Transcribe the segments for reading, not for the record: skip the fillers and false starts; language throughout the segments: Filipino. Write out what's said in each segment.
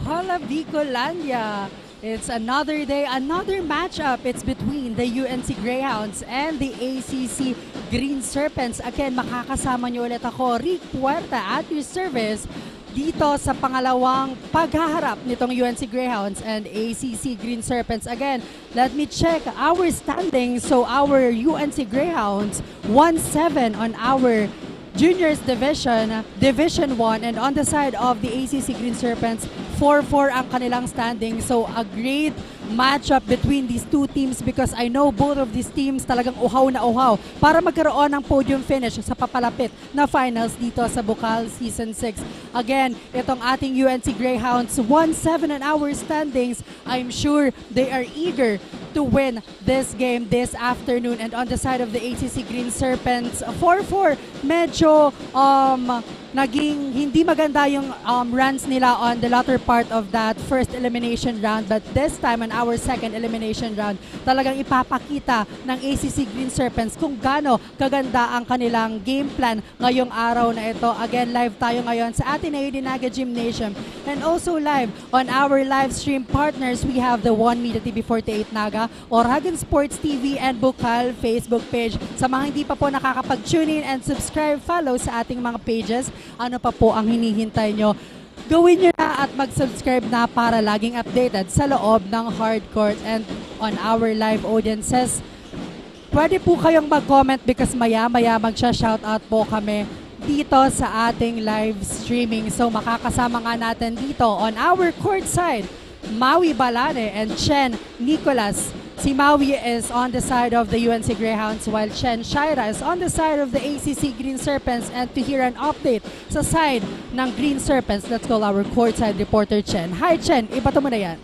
Hola Bicolandia! It's another day, another matchup. It's between the UNC Greyhounds and the ACC Green Serpents. Again, makakasama niyo ulit ako, Rick Puerta, at your service dito sa pangalawang paghaharap nitong UNC Greyhounds and ACC Green Serpents. Again, let me check our standings. So our UNC Greyhounds 1-7 on our Juniors Division, Division 1, and on the side of the ACC Green Serpents, 4-4 ang kanilang standing. So a great matchup between these two teams because I know both of these teams talagang uhaw na uhaw para magkaroon ng podium finish sa papalapit na finals dito sa Bucal Season 6. Again, itong ating UNC Greyhounds, 1-7 on our standings. I'm sure they are eager to win this game this afternoon. And on the side of the ACC Green Serpents, 4-4, medyo naging hindi maganda yung runs nila on the latter part of that first elimination round. But this time on our second elimination round, talagang ipapakita ng ACC Green Serpents kung gaano kaganda ang kanilang game plan ngayong araw na ito. Again, live tayo ngayon sa Ateneo de Naga Gymnasium. And also live on our live stream partners, we have the One Media TV 48 Naga, Oragon Sports TV, and Bucal Facebook page. Sa mga hindi pa po nakakapag-tune in and subscribe, follow sa ating mga pages, ano pa po ang hinihintay nyo? Gawin nyo na at mag-subscribe na para laging updated sa loob ng hardcourt. And on our live audiences, pwede po kayong mag-comment because maya-maya magsha-shoutout po kami dito sa ating live streaming. So makakasama nga natin dito on our court side, Maui Balane and Chen Nicolas. Si Maui is on the side of the UNC Greyhounds while Chen Shaira is on the side of the ACC Green Serpents. And to hear an update sa side ng Green Serpents, let's call our courtside reporter Chen. Hi Chen, ibato mo na yan.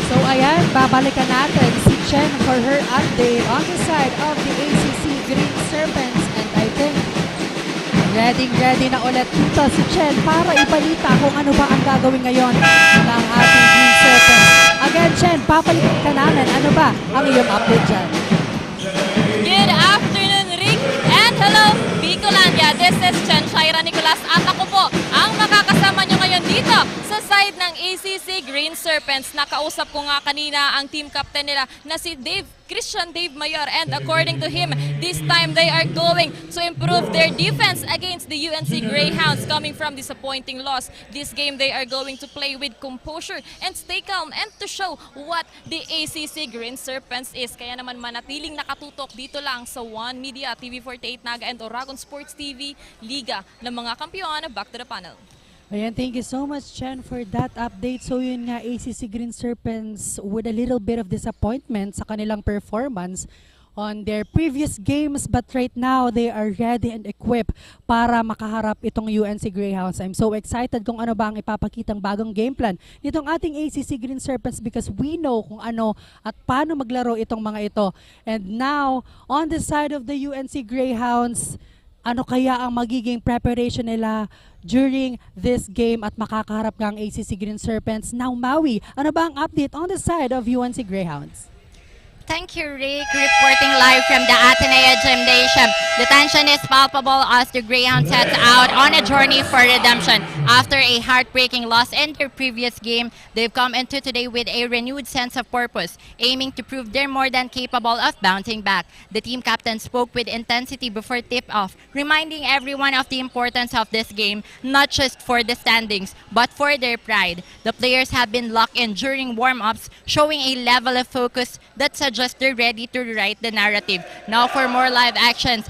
So ayan, babalikan natin si Chen for her update on the side of the ACC Green Serpents. And I think ready na ulit dito si Chen para ibalita kung ano ba ang gagawin ngayon ng ating Green Serpents. Again, Chen, papalitan ka namin. Ano ba ang iyong update dyan? Good afternoon, Rick, and hello, Bicolandia. This is Chen Shaira Nicolas at ako po ang makakasama nyo ngayon dito sa side ng ACC Green Serpents. Nakausap ko nga kanina ang team captain nila na si Christian Dave Mayor, and according to him, this time they are going to improve their defense against the UNC Greyhounds coming from disappointing loss. This game they are going to play with composure and stay calm and to show what the ACC Green Serpents is. Kaya naman manatiling nakatutok dito lang sa One Media TV 48 Naga and Oragon Sports TV Liga ng mga kampiyon. Back to the panel. Ayan, thank you so much, Chen, for that update. So yun nga, ACC Green Serpents with a little bit of disappointment sa kanilang performance on their previous games, but right now they are ready and equipped para makaharap itong UNC Greyhounds. I'm so excited kung ano ba ang ipapakitang bagong game plan nitong ating ACC Green Serpents because we know kung ano at paano maglaro itong mga ito. And now, on the side of the UNC Greyhounds, ano kaya ang magiging preparation nila during this game at makakaharap ng ACC Green Serpents? Now, Maui, ano ba ang update on the side of UNC Greyhounds? Thank you, Rick. Reporting live from the Ateneo Gymnasium. The tension is palpable as the Greyhounds head out on a journey for redemption. After a heartbreaking loss in their previous game, they've come into today with a renewed sense of purpose, aiming to prove they're more than capable of bouncing back. The team captain spoke with intensity before tip-off, reminding everyone of the importance of this game, not just for the standings, but for their pride. The players have been locked in during warm-ups, showing a level of focus that suggests they're ready to rewrite the narrative. Now for more live actions,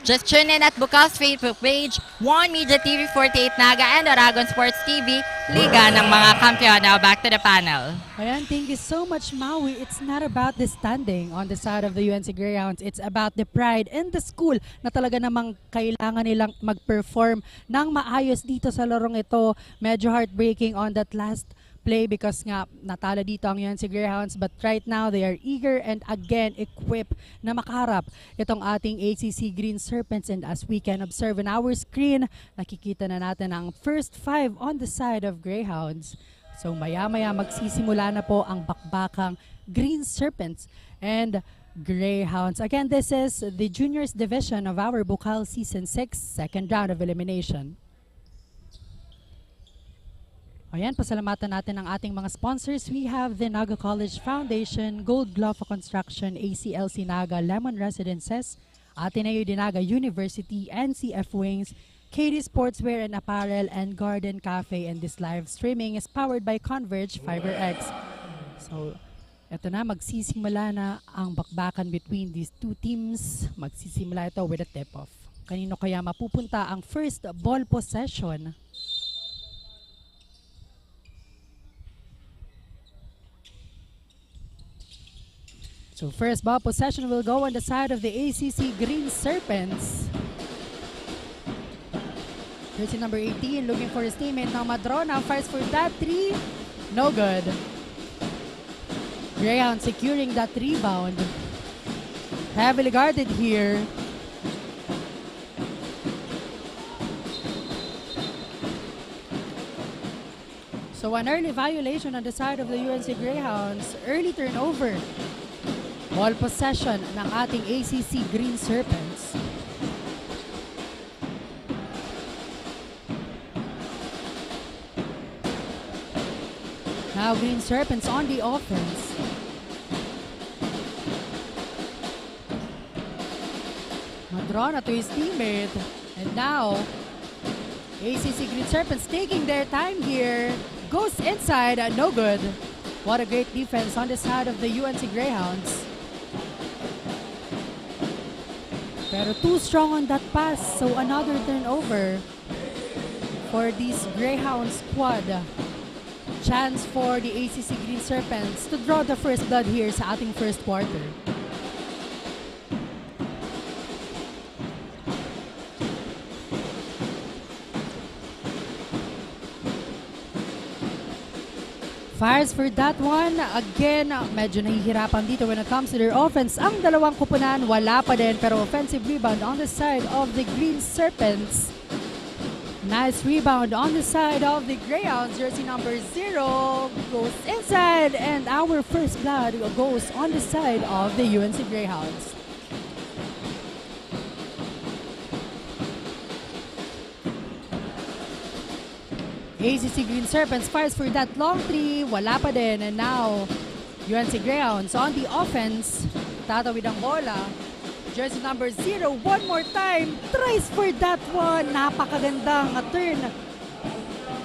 just tune in at Bucal's Facebook page, One Media TV 48 Naga, and Oragon Sports TV, Liga ng mga kampiyon. Now back to the panel. Ayan, thank you so much, Maui. It's not about the standing on the side of the UNC Greyhounds. It's about the pride in the school na talaga namang kailangan nilang mag-perform ng maayos dito sa larong ito. Medyo heartbreaking on that last play because nga natalo dito ang UNC Greyhounds, but right now they are eager and again equipped na makaharap itong ating ACC Green Serpents. And as we can observe on our screen, nakikita na natin ang first 5 on the side of Greyhounds. So maya-maya magsisimula na po ang bakbakang Green Serpents. And Greyhounds. Again, this is the juniors division of our Bucal Season 6, second round of elimination. Ayan, pasalamatan natin ang ating mga sponsors. We have the Naga College Foundation, Gold Gloffa Construction, ACLC Naga, Lemon Residences, Ateneo de Naga University, NCF Wings, KD Sportswear and Apparel, and Garden Café. And this live streaming is powered by Converge FiberX. So, eto na, magsisimula na ang bakbakan between these two teams. Magsisimula ito with a tip-off. Kanino kaya mapupunta ang first ball possession? So first ball possession will go on the side of the ACC Green Serpents. Jersey number 18 looking for his teammate now Madrona, fires for that three. No good. Greyhound securing that rebound. Heavily guarded here. So an early violation on the side of the UNC Greyhounds. Early turnover. Ball possession ng ating ACC Green Serpents. Now Green Serpents on the offense. Madrona to his teammate. And now, ACC Green Serpents taking their time here. Goes inside, no good. What a great defense on the side of the UNC Greyhounds. Pero too strong on that pass, so another turnover for this Greyhound squad. Chance for the ACC Green Serpents to draw the first blood here sa ating first quarter. Fires for that one. Again, medyo nahihirapan dito when it comes to their offense. Ang dalawang kupunan, wala pa din. Pero offensive rebound on the side of the Green Serpents. Nice rebound on the side of the Greyhounds. Jersey number 0 goes inside. And our first blood goes on the side of the UNC Greyhounds. ACC Green Serpents fires for that long three. Wala pa din. And now, UNC Greyhounds on the offense. Tatawid ang bola. Jersey number 0, one more time. Tries for that one. Napakagandang turn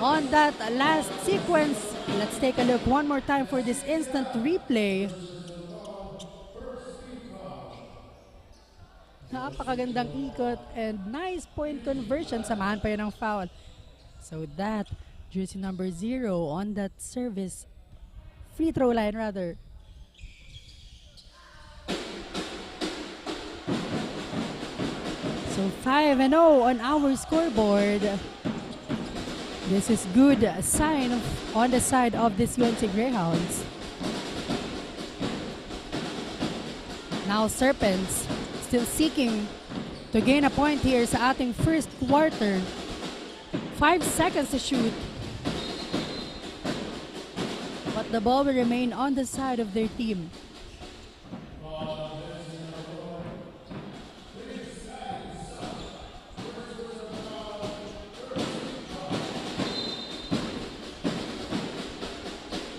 on that last sequence. Let's take a look one more time for this instant replay. Napakagandang ikot and nice point conversion. Samahan pa yun ng foul. So that, jersey number 0 on that service, free throw line rather. So 5-0 on our scoreboard. This is good sign on the side of this UNC Greyhounds. Now Serpents still seeking to gain a point here sa ating first quarter. 5 seconds to shoot. But the ball will remain on the side of their team.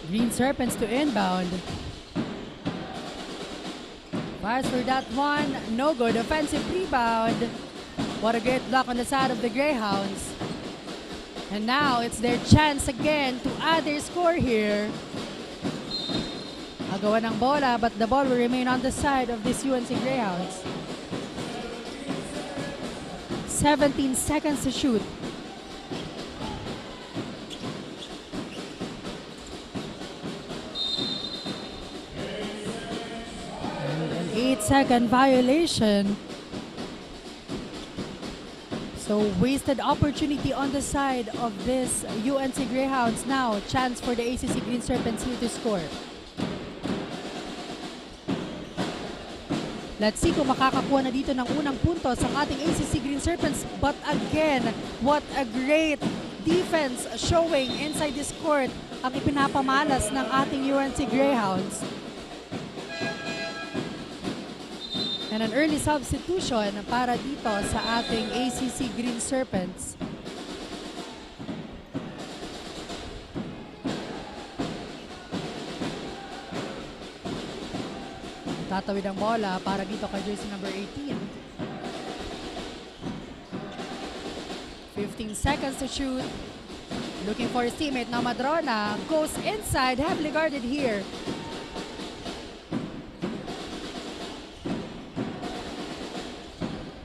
Green Serpents to inbound. Fires for that one. No good. Offensive rebound. What a great block on the side of the Greyhounds. And now it's their chance again to add their score here. Agawan ng bola, but the ball will remain on the side of this UNC Greyhounds. 17 seconds to shoot. And an 8-second violation. So wasted opportunity on the side of this UNC Greyhounds. Now, chance for the ACC Green Serpents here to score. Let's see kung makakakuha na dito ng unang puntos ang ating ACC Green Serpents. But again, what a great defense showing inside this court ang ipinapamalas ng ating UNC Greyhounds. And an early substitution para dito sa ating ACC Green Serpents. Tatawid ang bola para dito kay jersey number 18. 15 seconds to shoot. Looking for his teammate na Madrona. Goes inside, heavily guarded here.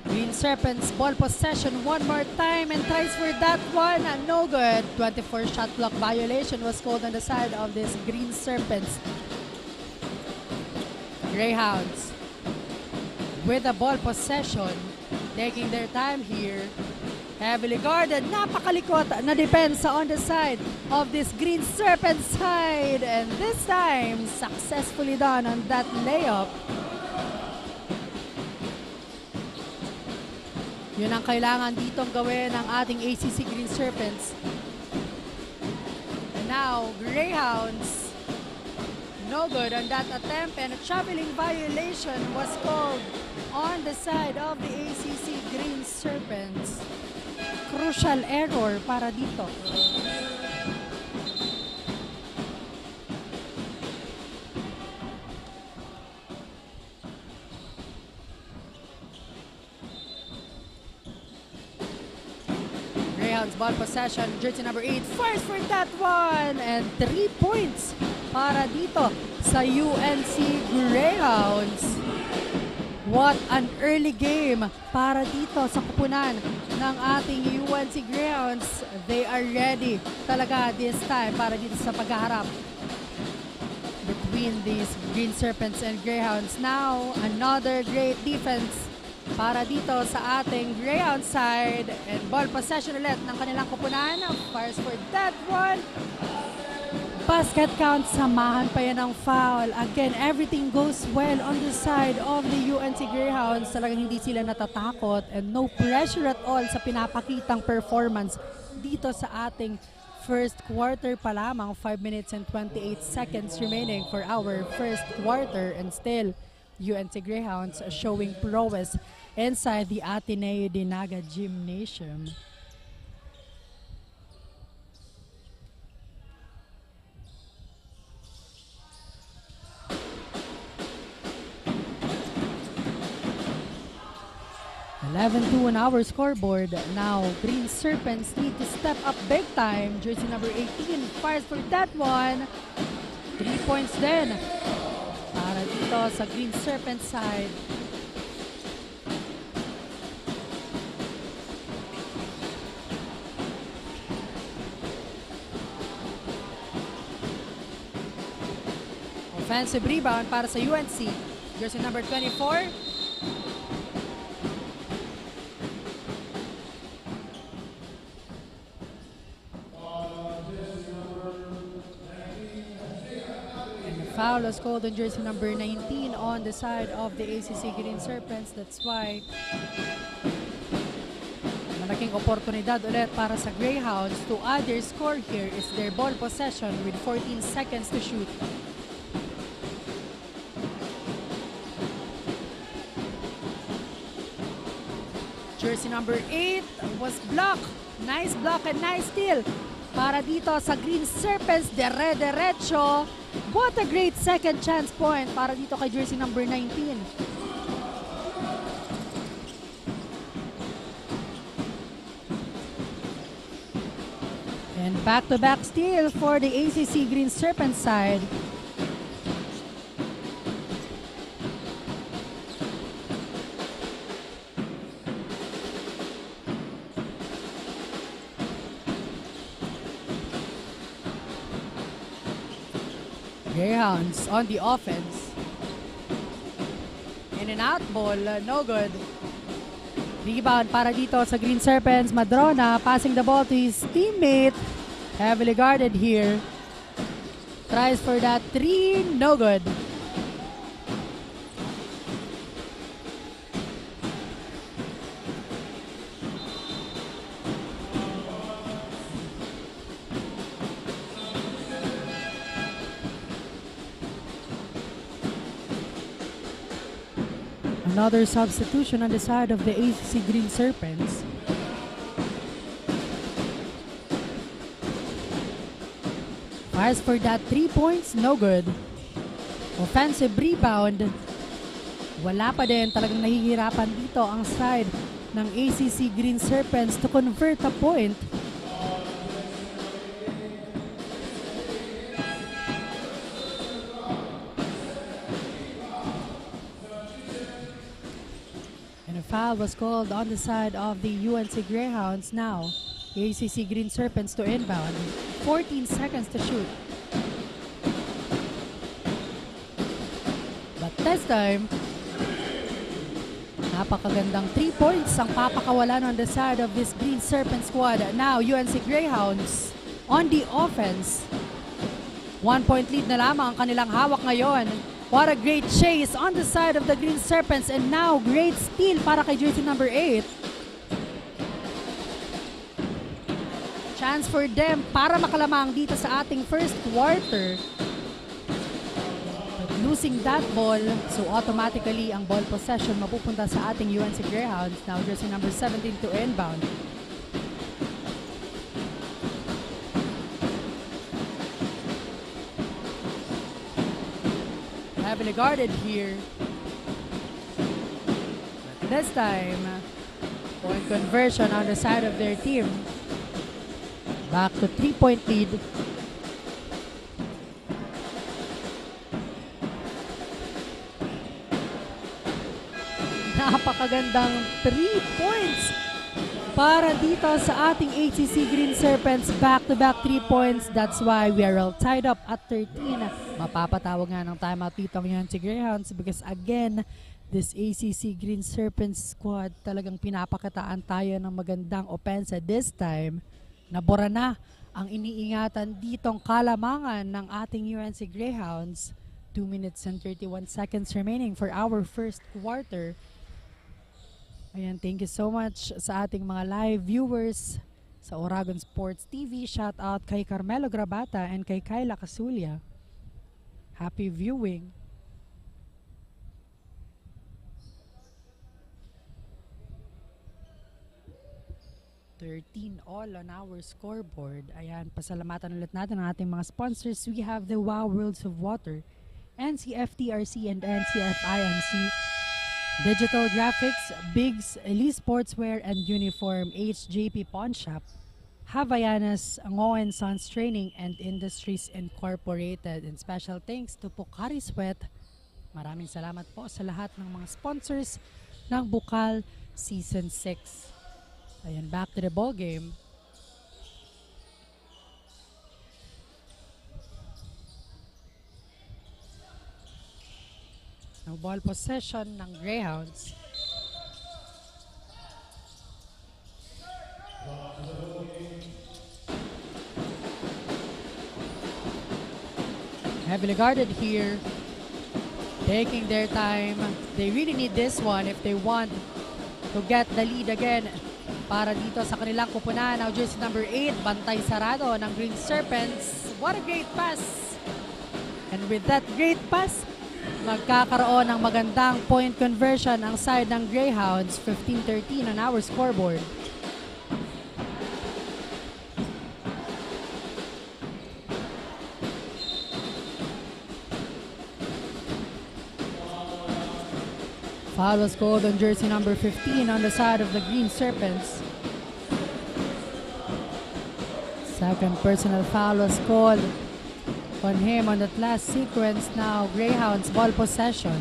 Green Serpents ball possession one more time and tries for that one. No good. 24 shot clock violation was called on the side of this Green Serpents. Greyhounds with the ball possession, taking their time here. Heavily guarded, napakalikot na depensa on the side of this Green Serpent side. And this time, successfully done on that layup. Yun ang kailangan ditong gawin ng ating ACC Green Serpents. And now, Greyhounds, no good on that attempt, and a traveling violation was called on the side of the ACC Green Serpents. Crucial error para dito. Greyhounds ball possession, jersey number 8 fires for that one, and 3 points para dito sa UNC Greyhounds. What an early game para dito sa kupunan ng ating UNC Greyhounds. They are ready talaga this time para dito sa paghaharap between these Green Serpents and Greyhounds. Now, another great defense para dito sa ating Greyhound side, and ball possession ulit ng kanilang kupunan. Fires for that one. Basket count, samahan pa yan ng foul. Again, everything goes well on the side of the UNC Greyhounds. Talagang hindi sila natatakot and no pressure at all sa pinapakitang performance dito sa ating first quarter pa lamang. 5 minutes and 28 seconds remaining for our first quarter, and still UNC Greyhounds showing prowess inside the Ateneo de Naga Gymnasium. (11-2) on our scoreboard. Now, Green Serpents need to step up big time. Jersey number 18 fires for that one. 3 points then para dito sa Green Serpents side. Offensive rebound para sa UNC. Jersey number 24. Foul was called on jersey number 19 on the side of the ACC Green Serpents. That's why malaking oportunidad ulit para sa Greyhounds to add their score here. Is their ball possession with 14 seconds to shoot. Jersey number 8 was blocked. Nice block and nice steal para dito sa Green Serpents. Derecho. What a great second chance point para dito kay jersey number 19. And back-to-back steal for the ACC Green Serpent side. Greyhounds on the offense. In and out ball, no good. Rebound para dito sa Green Serpents. Madrona passing the ball to his teammate. Heavily guarded here. Tries for that 3, no good. Another substitution on the side of the ACC Green Serpents. Fires for that 3 points, no good. Offensive rebound. Wala pa din, talagang nahihirapan dito ang side ng ACC Green Serpents to convert a point. And a foul was called on the side of the UNC Greyhounds. Now, the ACC Green Serpents to inbound. 14 seconds to shoot. But this time, napakagandang 3 points ang papakawalan on the side of this Green Serpent squad. Now, UNC Greyhounds on the offense. 1 point lead na lamang ang kanilang hawak ngayon. What a great chase on the side of the Green Serpents, and now great steal para kay jersey number 8. Chance for them para makalamang dito sa ating first quarter. But losing that ball, so automatically ang ball possession mapupunta sa ating UNC Greyhounds. Now jersey number 17 to inbound. Heavily guarded here. But this time, point conversion on the side of their team. Back to 3-point lead. Napakagandang 3 points para dito sa ating ACC Green Serpents. Back-to-back 3 points. That's why we are all tied up at 13. Mapapatawag nga ng timeout dito ang UNC Greyhounds because again, this ACC Green Serpents squad talagang pinapakataan tayo ng magandang opensa. This time, nabura na ang iniingatan ditong kalamangan ng ating UNC Greyhounds. 2 minutes and 31 seconds remaining for our first quarter. Ayan, thank you so much sa ating mga live viewers sa Oragon Sports TV. Shout out kay Carmelo Grabata and kay Kyla Casulia. Happy viewing. All on our scoreboard. Ayan, pasalamatan ulit natin ang ating mga sponsors. We have the Wow Worlds of Water, NCF TRC and NCF IMC, Digital Graphics, Bigs, Elite Sportswear and Uniform, HJP Pawn Shop, Havaianas, Ngoen Sons Training and Industries Incorporated. And special thanks to Pocari Sweat. Maraming salamat po sa lahat ng mga sponsors ng Bucal Season 6. Ayan, back to the ball game. Now ball possession ng Greyhounds. Heavily guarded here. Taking their time. They really need this one if they want to get the lead again para dito sa kanilang kupunan. Now jersey number 8, bantay sarado ng Green Serpents. What a great pass! And with that great pass, magkakaroon ng magandang point conversion ang side ng Greyhounds. 15-13 on our scoreboard. Foul was called on jersey number 15 on the side of the Green Serpents. Second personal foul was called on him on that last sequence. Now Greyhounds ball possession.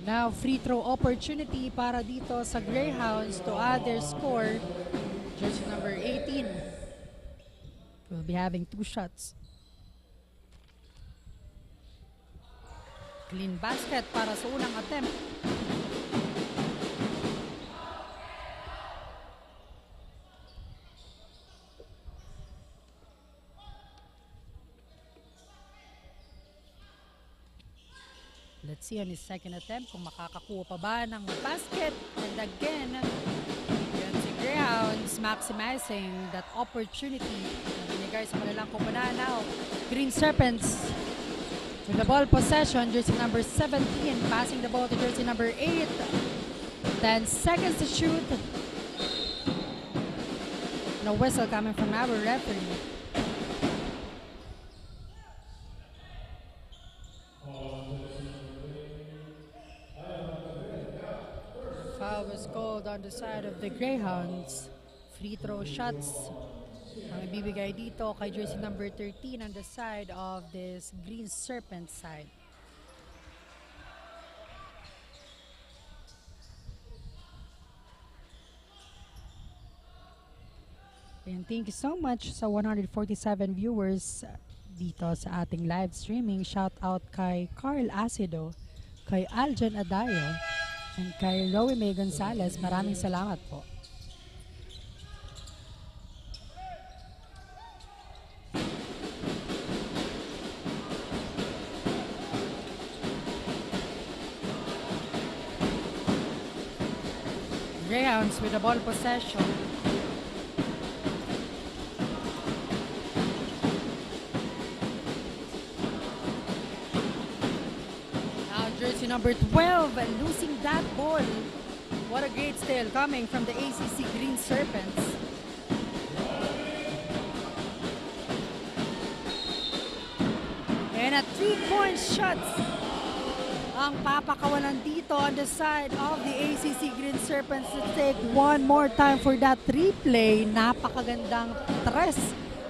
Now free throw opportunity para dito sa Greyhounds to add their score. Jersey number 18 will be having 2 shots. Clean basket para sa unang attempt. Let's see on his second attempt kung makakakuha pa ba ng basket. And again, UNC Greyhounds maximizing that opportunity na binigay sa kanilang kumpanan. Now, Green Serpents with the ball possession, jersey number 17, passing the ball to jersey number 8. 10 seconds to shoot. No whistle coming from our referee. Foul was called on the side of the Greyhounds. Free throw shots ang ibibigay dito kay jersey number 13 on the side of this Green Serpent side. And thank you so much sa 147 viewers dito sa ating live streaming. Shout out kay Carl Acido, kay Aljan Adayo, and kay Roe May Gonzalez. Maraming salamat po. Greyhounds with the ball possession. Now jersey number 12 and losing that ball. What a great steal coming from the ACC Green Serpents. And a 3-point shot ang papakawalan dito on the side of the ACC Green Serpents to take one more time for that replay. Napakagandang tres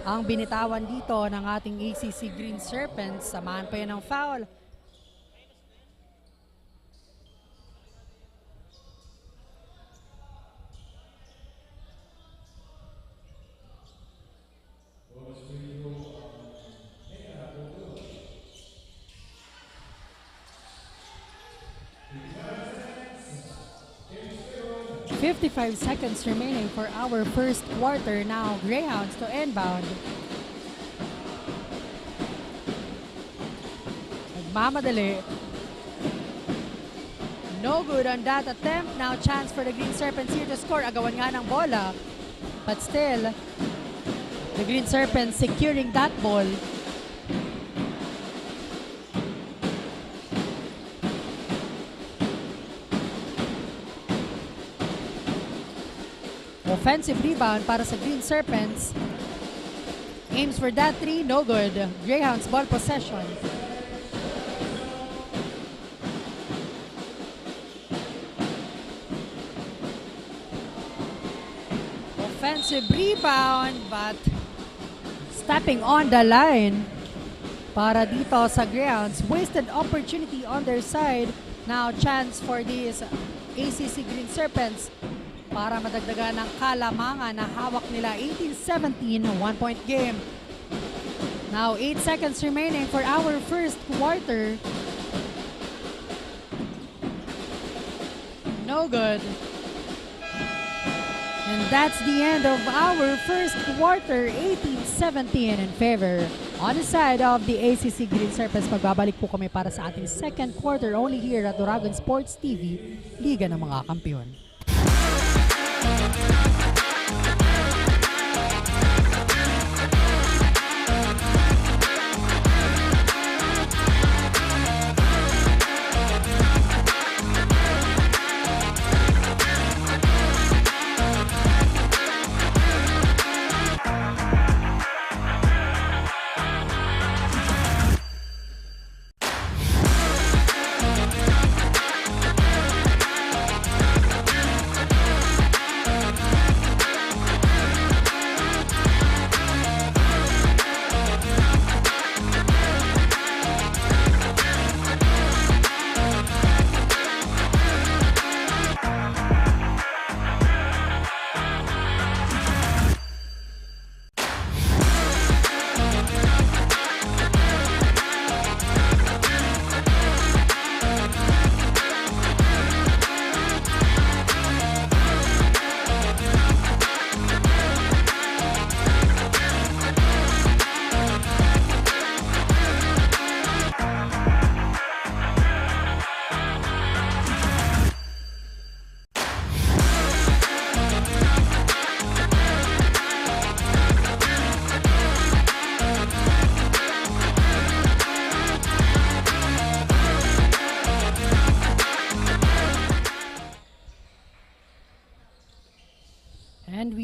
ang binitawan dito ng ating ACC Green Serpents. Samahan pa yan ng foul. .55 seconds remaining for our first quarter. Now Greyhounds to inbound. Nagmamadali. No good on that attempt. Now chance for the Green Serpents here to score. Agawan nga ng bola. But still, the Green Serpents securing that ball. Offensive rebound para sa Green Serpents. Aims for that three, no good. Greyhounds ball possession. Offensive rebound, but stepping on the line para dito sa Greyhounds. Wasted opportunity on their side. Now chance for these ACC Green Serpents para madagdagan ng kalamangan na hawak nila. 18-17, 1-point game. Now 8 seconds remaining for our first quarter. No good. And that's the end of our first quarter. 18-17 in favor on the side of the ACC Green Serpents. Magbabalik po kami para sa ating second quarter only here at Duragon Sports TV, Liga ng mga Kampiyon.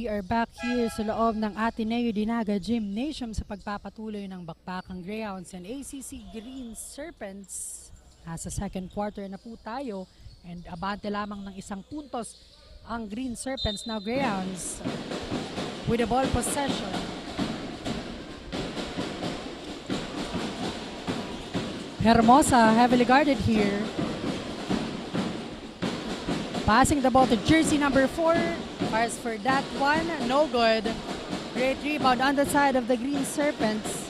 are back here sa loob ng Ateneo de Naga Gymnasium sa pagpapatuloy ng bakbakang Greyhounds and ACC Green Serpents. Nasa second quarter na po tayo and abante lamang ng isang puntos ang Green Serpents, now Greyhounds with the ball possession. Hermosa heavily guarded here. Passing the ball to jersey number 4. Fires for that one, no good. Great rebound on the side of the Green Serpents.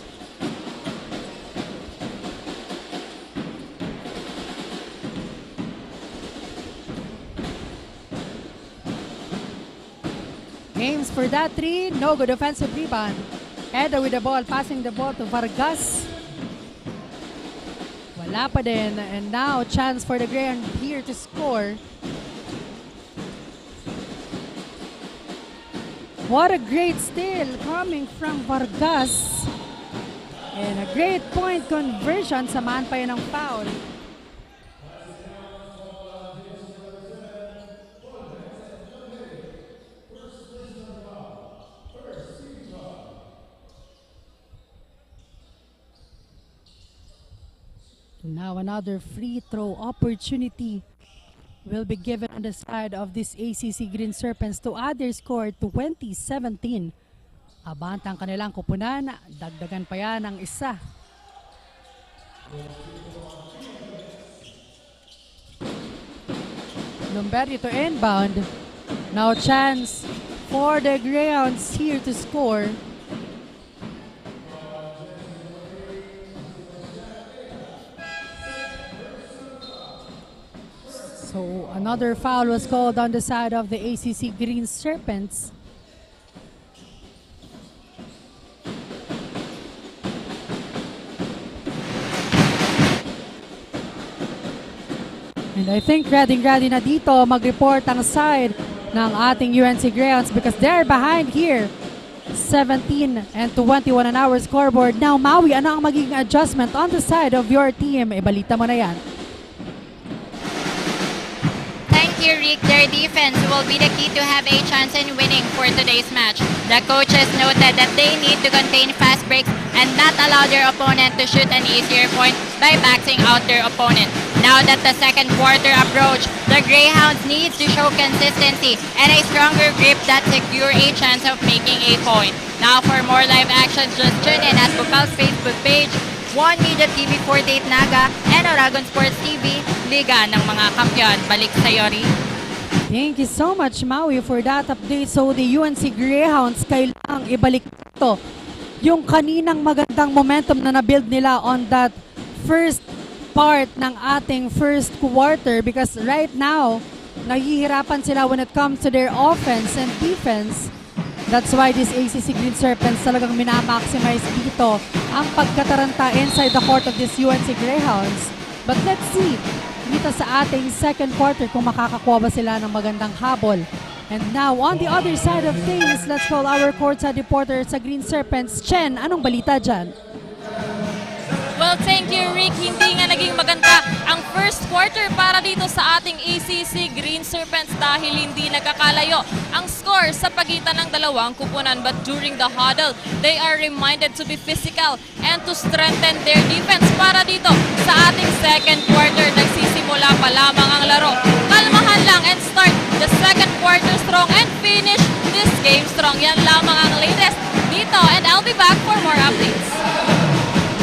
Games for that 3, no good. Offensive rebound. Eda with the ball, passing the ball to Vargas. Wala pa din. And now, chance for the Greyhound here to score. What a great steal coming from Vargas. And a great point conversion. Samahan pa yun ng foul. Now another free throw opportunity will be given on the side of this ACC Green Serpents to add their score 20-17. Abante ang kanilang kupunan, dagdagan pa yan ng isa. Lumberto to inbound. Now chance for the Greyhounds here to score. So another foul was called on the side of the ACC Green Serpents. And I think ready na dito mag-report ang side ng ating UNC Greyhounds because they're behind here. 17 and 21 on our scoreboard. Now Maui, ano ang magiging adjustment on the side of your team? Balita mo na yan. Rick, their defense will be the key to have a chance in winning for today's match. The coaches noted that they need to contain fast breaks and not allow their opponent to shoot an easier point by backing out their opponent. Now that the second quarter approach, the Greyhounds need to show consistency and a stronger grip that secure a chance of making a point. Now for more live action, just tune in at Bucal's Facebook page, One Media TV 48 Naga, and Oragon Sports TV, Liga ng mga Kampiyon. Balik sa Yori. Thank you so much, Maui, for that update. So the UNC Greyhounds kailangang ibalik ito yung kaninang magandang momentum na na-build nila on that first part ng ating first quarter because right now, nahihirapan sila when it comes to their offense and defense. That's why this ACC Green Serpents talagang minamaximize dito ang pagkataranta inside the court of this UNC Greyhounds. But let's see dito sa ating second quarter kung makakakuha ba sila ng magandang habol. And now, on the other side of things, let's call our courtside reporter sa Green Serpents. Chen, anong balita dyan? Well, thank you, Rick. Hindi nga naging maganda ang first quarter para dito sa ating ACC Green Serpents dahil hindi nagkakalayo ang score sa pagitan ng dalawang kupunan. But during the huddle, they are reminded to be physical and to strengthen their defense para dito sa ating second quarter. Nagsisimula pa lamang ang laro. Kalmahan lang and start the second quarter strong and finish this game strong. Yan lamang ang latest dito and I'll be back for more updates.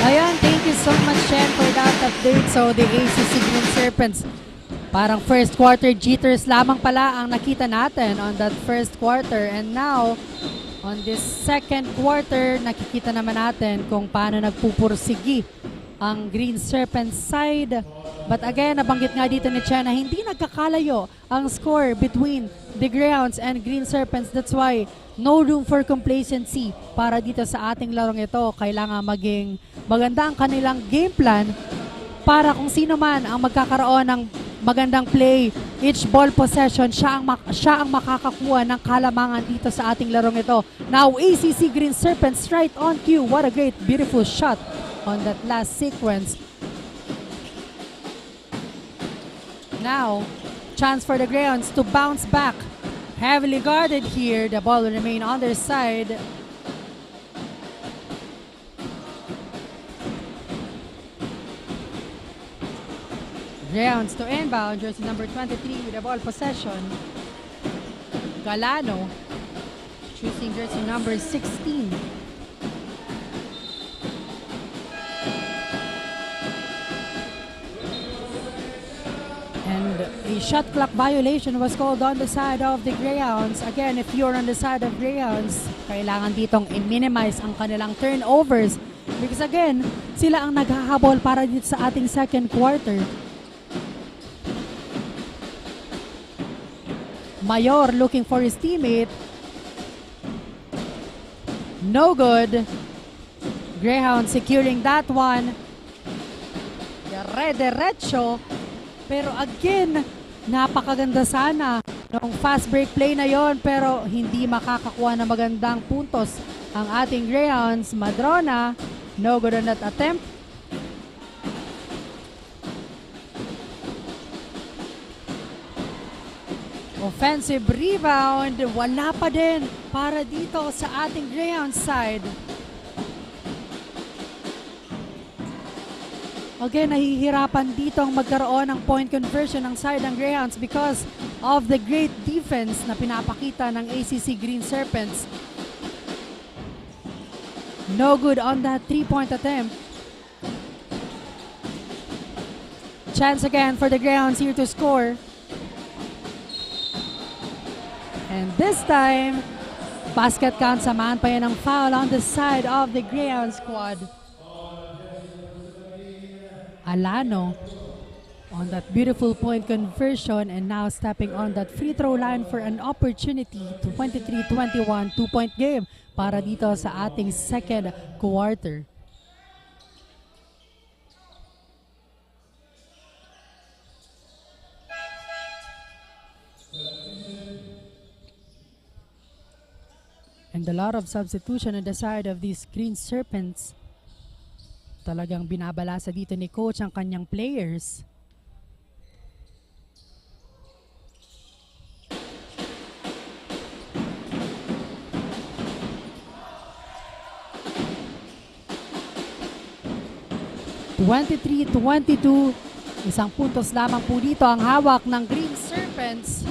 Ayan, thank you so much, Chen, for that update. So, the ACC Green Serpents, parang first quarter jitters lamang pala ang nakita natin on that first quarter. And now, on this second quarter, nakikita naman natin kung paano nagpupursigi ang Green Serpents side. But again, nabanggit nga dito ni Chen na hindi nagkakalayo ang score between the Greyhounds and Green Serpents. That's why no room for complacency para dito sa ating larong ito. Kailangan maging maganda ang kanilang game plan para kung sino man ang magkakaroon ng magandang play, each ball possession, siya ang makakakuha ng kalamangan dito sa ating larong ito. Now, ACC Green Serpents right on cue. What a great, beautiful shot on that last sequence. Now, chance for the Greyhounds to bounce back Heavily guarded here. The ball will remain on their side. Greyhounds to inbound. Jersey number 23 with the ball possession. Galano choosing jersey number 16. And a shot clock violation was called on the side of the Greyhounds. Again, if you're on the side of Greyhounds, kailangan ditong i-minimize ang kanilang turnovers. Because again, sila ang naghahabol para dito sa ating second quarter. Mayor looking for his teammate. No good. Greyhound securing that one. Derecho. Pero again, napakaganda sana ng fast break play na yon, pero hindi makakakuha ng magandang puntos ang ating Greyhounds. Madrona, no good on that attempt. Offensive rebound, wala pa din para dito sa ating Greyhounds side. Again, nahihirapan dito ang magkaroon ng point conversion ng side ng Greyhounds because of the great defense na pinapakita ng ACC Green Serpents. No good on that 3-point attempt. Chance again for the Greyhounds here to score. And this time, basket count, samahan pa yan ng foul on the side of the Greyhound squad. Alano on that beautiful point conversion and now stepping on that free throw line for an opportunity to 23-21 2-point game para dito sa ating second quarter. And a lot of substitution on the side of these Green Serpents. Talagang binabalasa dito ni coach ang kanyang players. (23-22). Isang puntos lamang po dito ang hawak ng Green Serpents.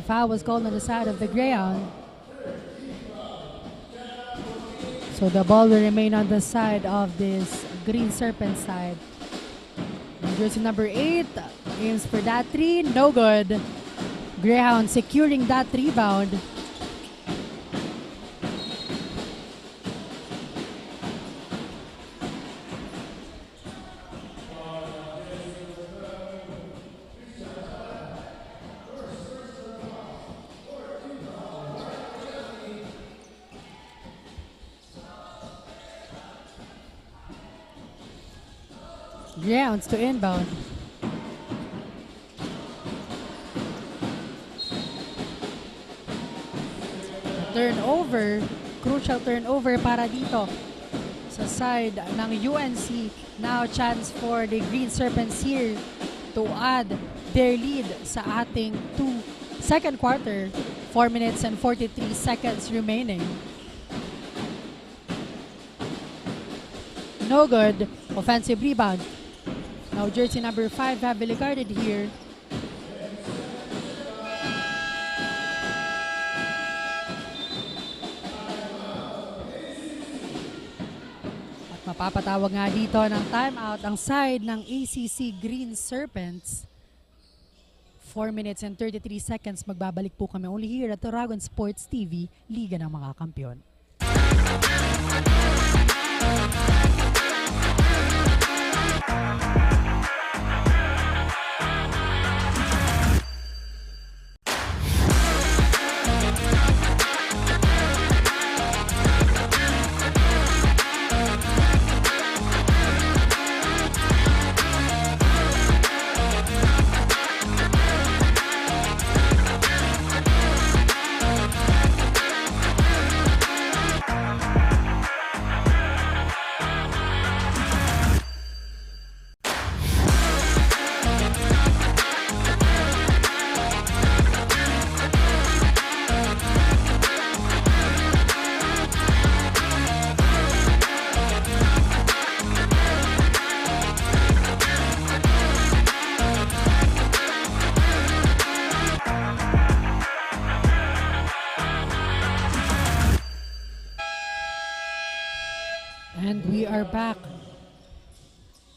Foul was called on the side of the Greyhound. So the ball will remain on the side of this Green Serpent side. And jersey number 8 aims for that 3. No good. Greyhound securing that rebound. Greyhounds to inbound. Turnover, crucial turnover para dito sa side ng UNC. Now chance for the Green Serpents here to add their lead sa ating second quarter. 4 minutes and 43 seconds remaining. No good. Offensive rebound. Now jersey number 5 heavily guarded here. At mapapatawag nga dito ng timeout ang side ng ACC Green Serpents. 4 minutes and 33 seconds. Magbabalik po kami only here at Dragon Sports TV, Liga ng mga Kampiyon. we are back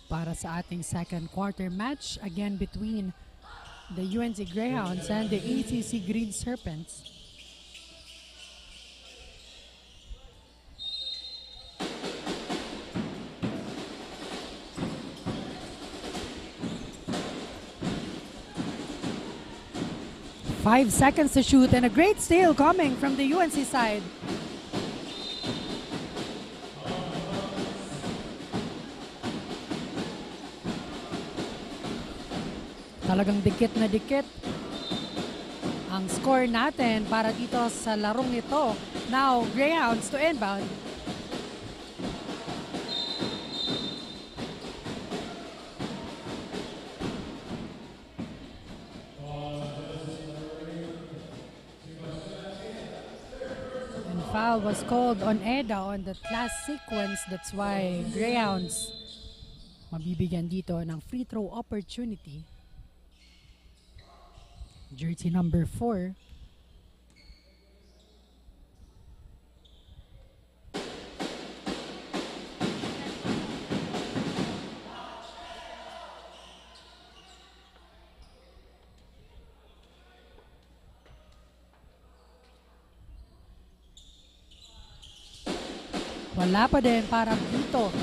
para sa ating second quarter match again between the UNC Greyhounds and the ACC Green Serpents. Five seconds to shoot and a great steal coming from the UNC side. Talagang dikit na dikit ang score natin para dito sa larong ito. Now, Greyhounds to inbound. And foul was called on Eda on that last sequence. That's why Greyhounds mabibigyan dito ng free throw opportunity. Jersey number 4. Wala pa din para dito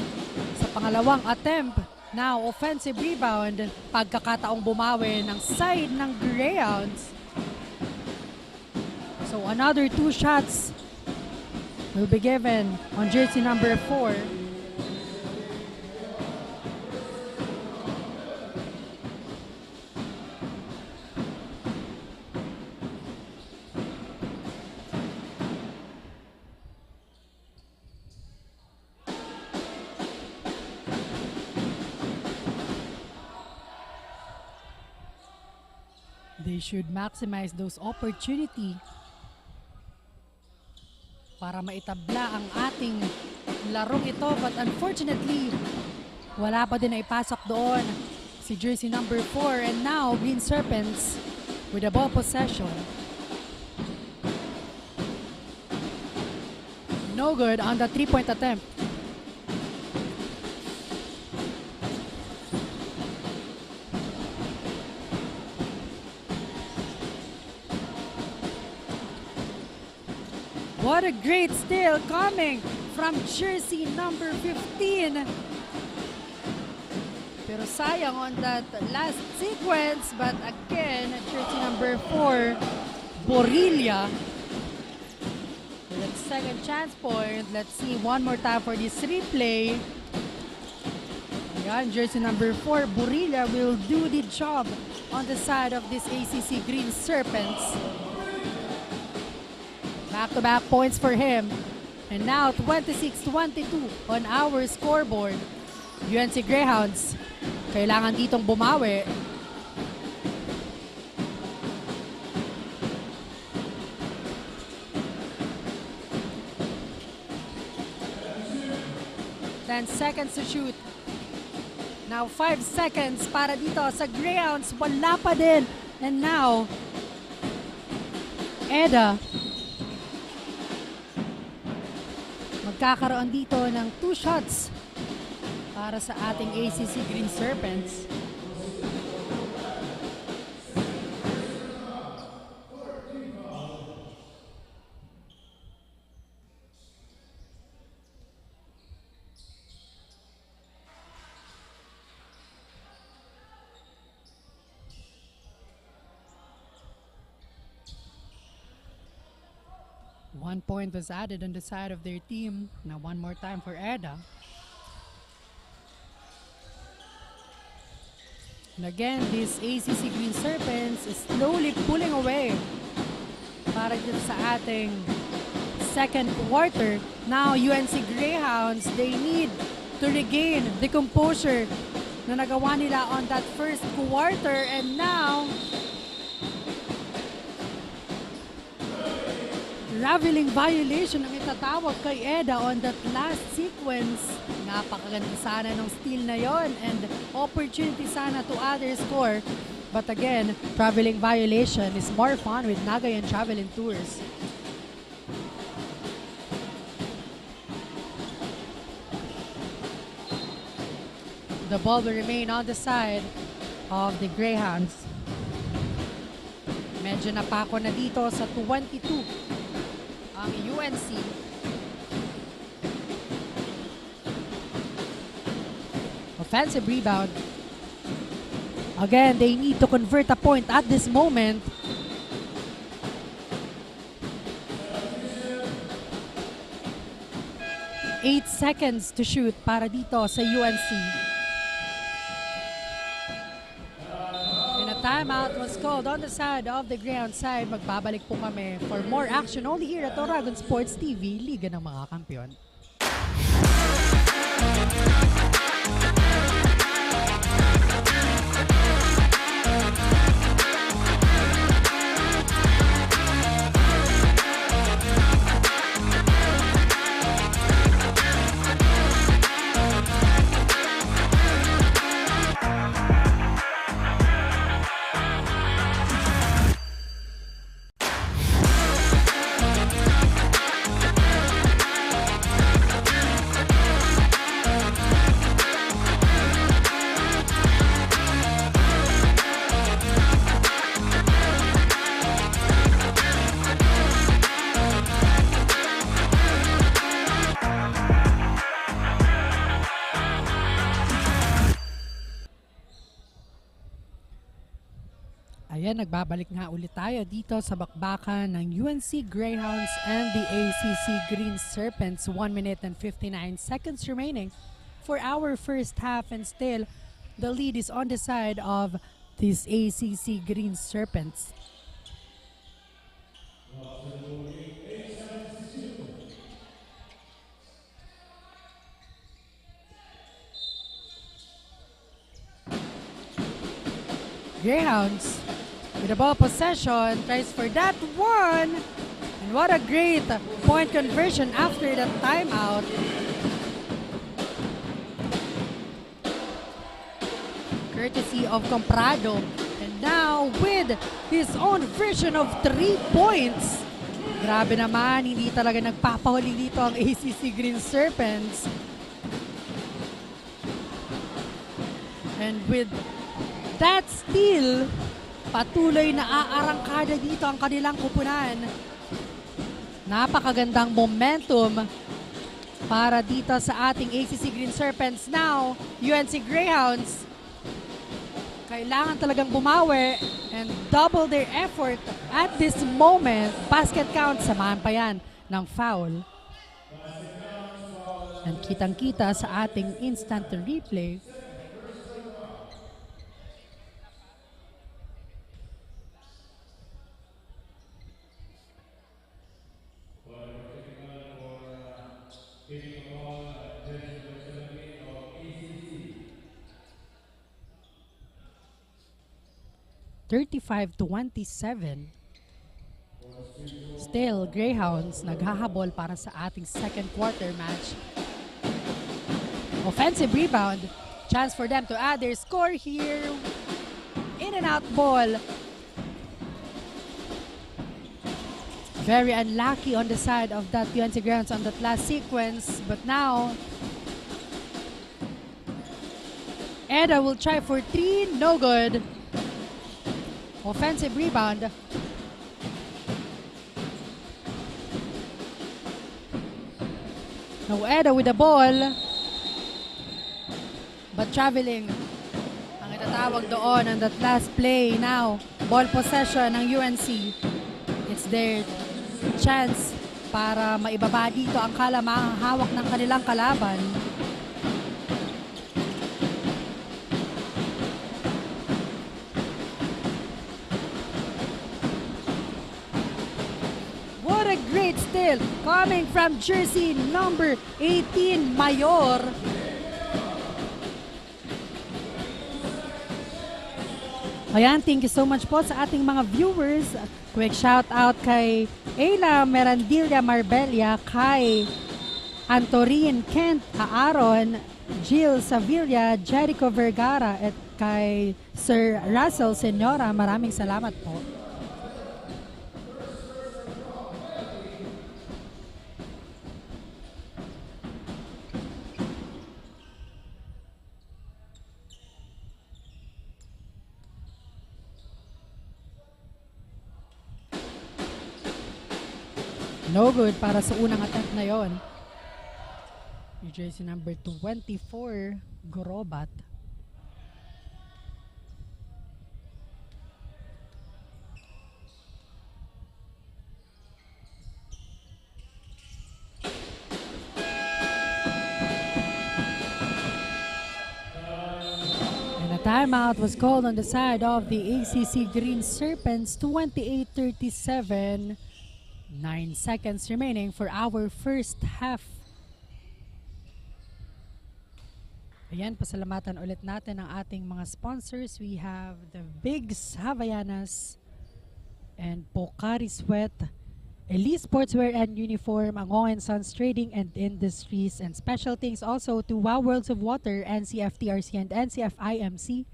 sa pangalawang attempt. Now, offensive rebound, pagkakataong bumawi ng side ng Greyhounds. So, another 2 shots will be given on jersey number 4. They should maximize those opportunity para maitabla ang ating larong ito. But unfortunately, wala pa din na ipasok doon si jersey number 4. And now, Green Serpents with the ball possession. No good on the 3-point attempt. What a great steal coming from jersey number 15. Pero sayang on that last sequence. But again, jersey number 4, Borilla. With that second chance point. Let's see one more time for this replay. Ayan, jersey number 4, Borilla will do the job on the side of this ACC Green Serpents. Back-to-back points for him. And now 26-22 on our scoreboard. UNC Greyhounds, kailangan ditong bumawi. Then seconds to shoot. Now 5 seconds para dito sa Greyhounds. Wala pa din. And now, Eda magkakaroon dito ng 2 shots para sa ating ACC Green Serpents. One point was added on the side of their team. Now one more time for Eda. And again, this ACC Green Serpents is slowly pulling away para dito sa ating second quarter. Now UNC Greyhounds, they need to regain the composure na nagawa nila on that first quarter. And now, traveling violation ang itatawag kay Eda on that last sequence. Napakaganda sana ng steal na yon and opportunity sana to other score. But again, traveling violation is more fun with Naga and Traveling Tours. The ball will remain on the side of the Greyhounds. Medyo napako na dito sa 22 ang UNC. Offensive rebound. Again, they need to convert a point at this moment. Eight seconds to shoot para dito sa UNC. And a timeout was called on the side of the Greyhound side. Magbabalik po kami for more action only here at Oragon Sports TV, Liga ng mga Kampiyon. Ayan, nagbabalik nga ulit tayo dito sa bakbakan ng UNC Greyhounds and the ACC Green Serpents. 1 minute and 59 seconds remaining for our first half, and still the lead is on the side of these ACC Green Serpents. Greyhounds with the ball possession, tries for that one, and what a great point conversion after that timeout. Courtesy of Comprado, and now with his own version of 3 points. Grabe naman, hindi talaga nagpapahuli dito ang ACC Green Serpents. And with that steal, patuloy na aarangkada dito ang kanilang kupunan. Napakagandang momentum para dito sa ating ACC Green Serpents. Now, UNC Greyhounds, kailangan talagang bumawi and double their effort at this moment. Basket count, samahan pa yan ng foul. And kitang-kita sa ating instant replay. (35-27). Still, Greyhounds naghahabol para sa ating second quarter match. Offensive rebound. Chance for them to add their score here. In and out ball. Very unlucky on the side of that UNC Greyhounds on that last sequence. But now, Eda will try for 3. No good. Offensive rebound. Now Eda with the ball. But traveling ang itatawag doon on that last play. Now, ball possession ng UNC. It's their chance para maibaba dito ang kalamang hawak ng kanilang kalaban. Great steal coming from jersey number 18, Mayor. Ayan, thank you so much po sa ating mga viewers. Quick shout out kay Ayla Merandilla Marbella, kay Antorin Kent Aaron, Jill Sevilla, Jericho Vergara, at kay Sir Russell Senora. Maraming salamat po. No good para sa unang attempt na yon. Yung jersey number 24, Gorobat. And a timeout was called on the side of the ACC Green Serpents, 28-37. 9 seconds remaining for our first half. Ayan, pasalamatan ulit natin ang ating mga sponsors. We have the Bigs Havaianas and Pocari Sweat, Elite Sportswear and Uniform, Angong & Sons Trading and Industries, and special thanks also to Wow Worlds of Water, NCF TRC and NCF IMC,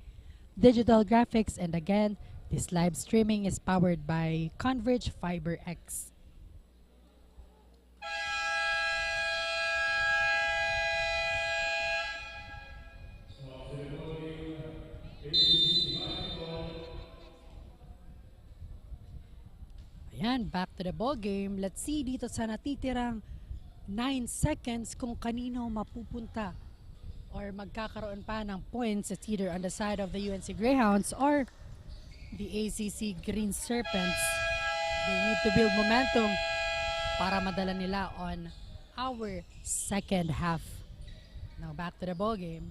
Digital Graphics, and again, this live streaming is powered by Converge FiberX. Ayan, back to the ball game. Let's see dito sa natitirang 9 seconds kung kanino mapupunta or magkakaroon pa ng points. It's either on the side of the UNC Greyhounds or the ACC Green Serpents. They need to build momentum para madala nila on our second half. Now back to the ball game.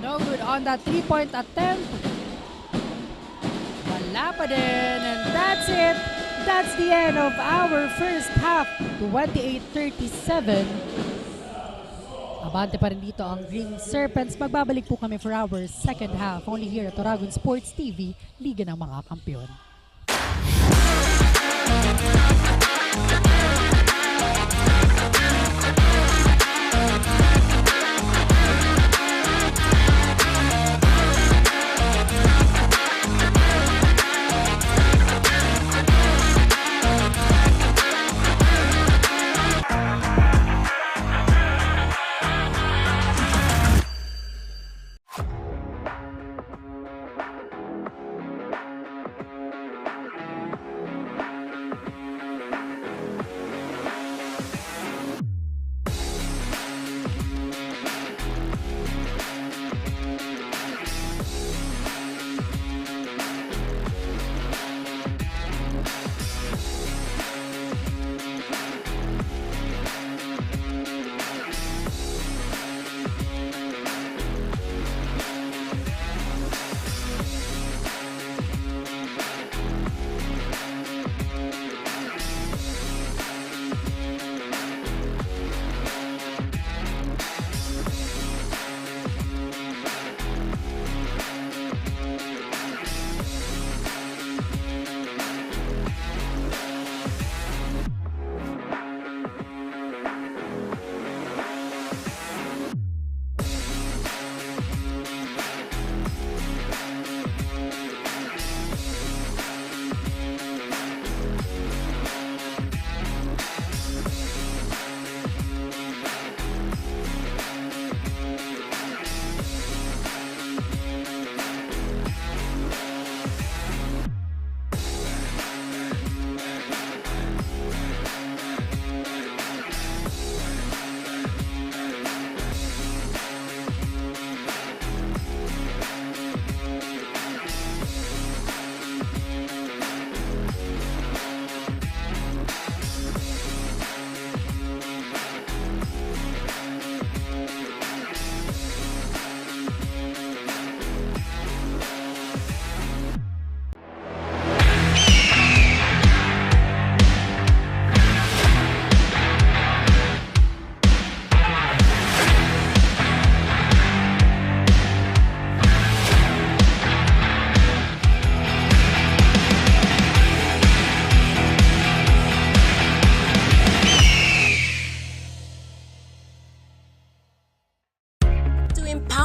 No good on that 3-point attempt. Wala pa din. And that's it. That's the end of our first half. 28-37. Abante pa rin dito ang Green Serpents. Magbabalik po kami for our second half. Only here at Oragon Sports TV, Liga ng mga Kampiyon.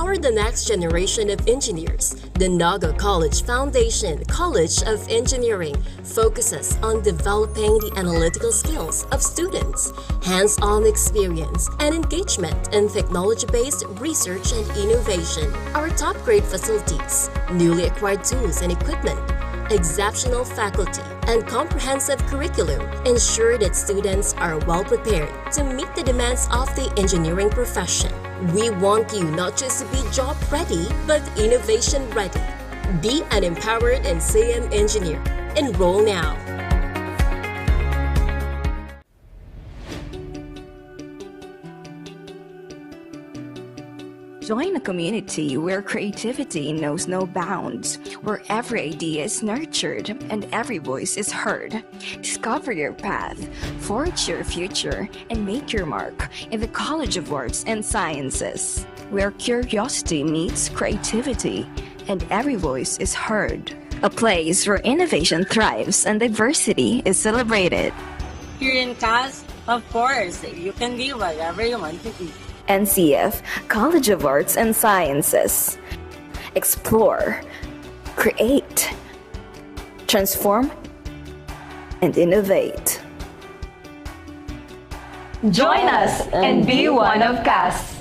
For the next generation of engineers, the Naga College Foundation College of Engineering focuses on developing the analytical skills of students, hands-on experience, and engagement in technology-based research and innovation. Our top-grade facilities, newly acquired tools and equipment, exceptional faculty, and comprehensive curriculum ensure that students are well prepared to meet the demands of the engineering profession. We want you not just to be job ready, but innovation ready. Be an empowered and NCM engineer. Enroll now. Join a community where creativity knows no bounds, where every idea is nurtured and every voice is heard. Discover your path, forge your future, and make your mark in the College of Arts and Sciences, where curiosity meets creativity and every voice is heard. A place where innovation thrives and diversity is celebrated. Here in CAS, of course, you can be whatever you want to be. NCF College of Arts and Sciences. Explore, create, transform, and innovate. Join us and be one of CAS.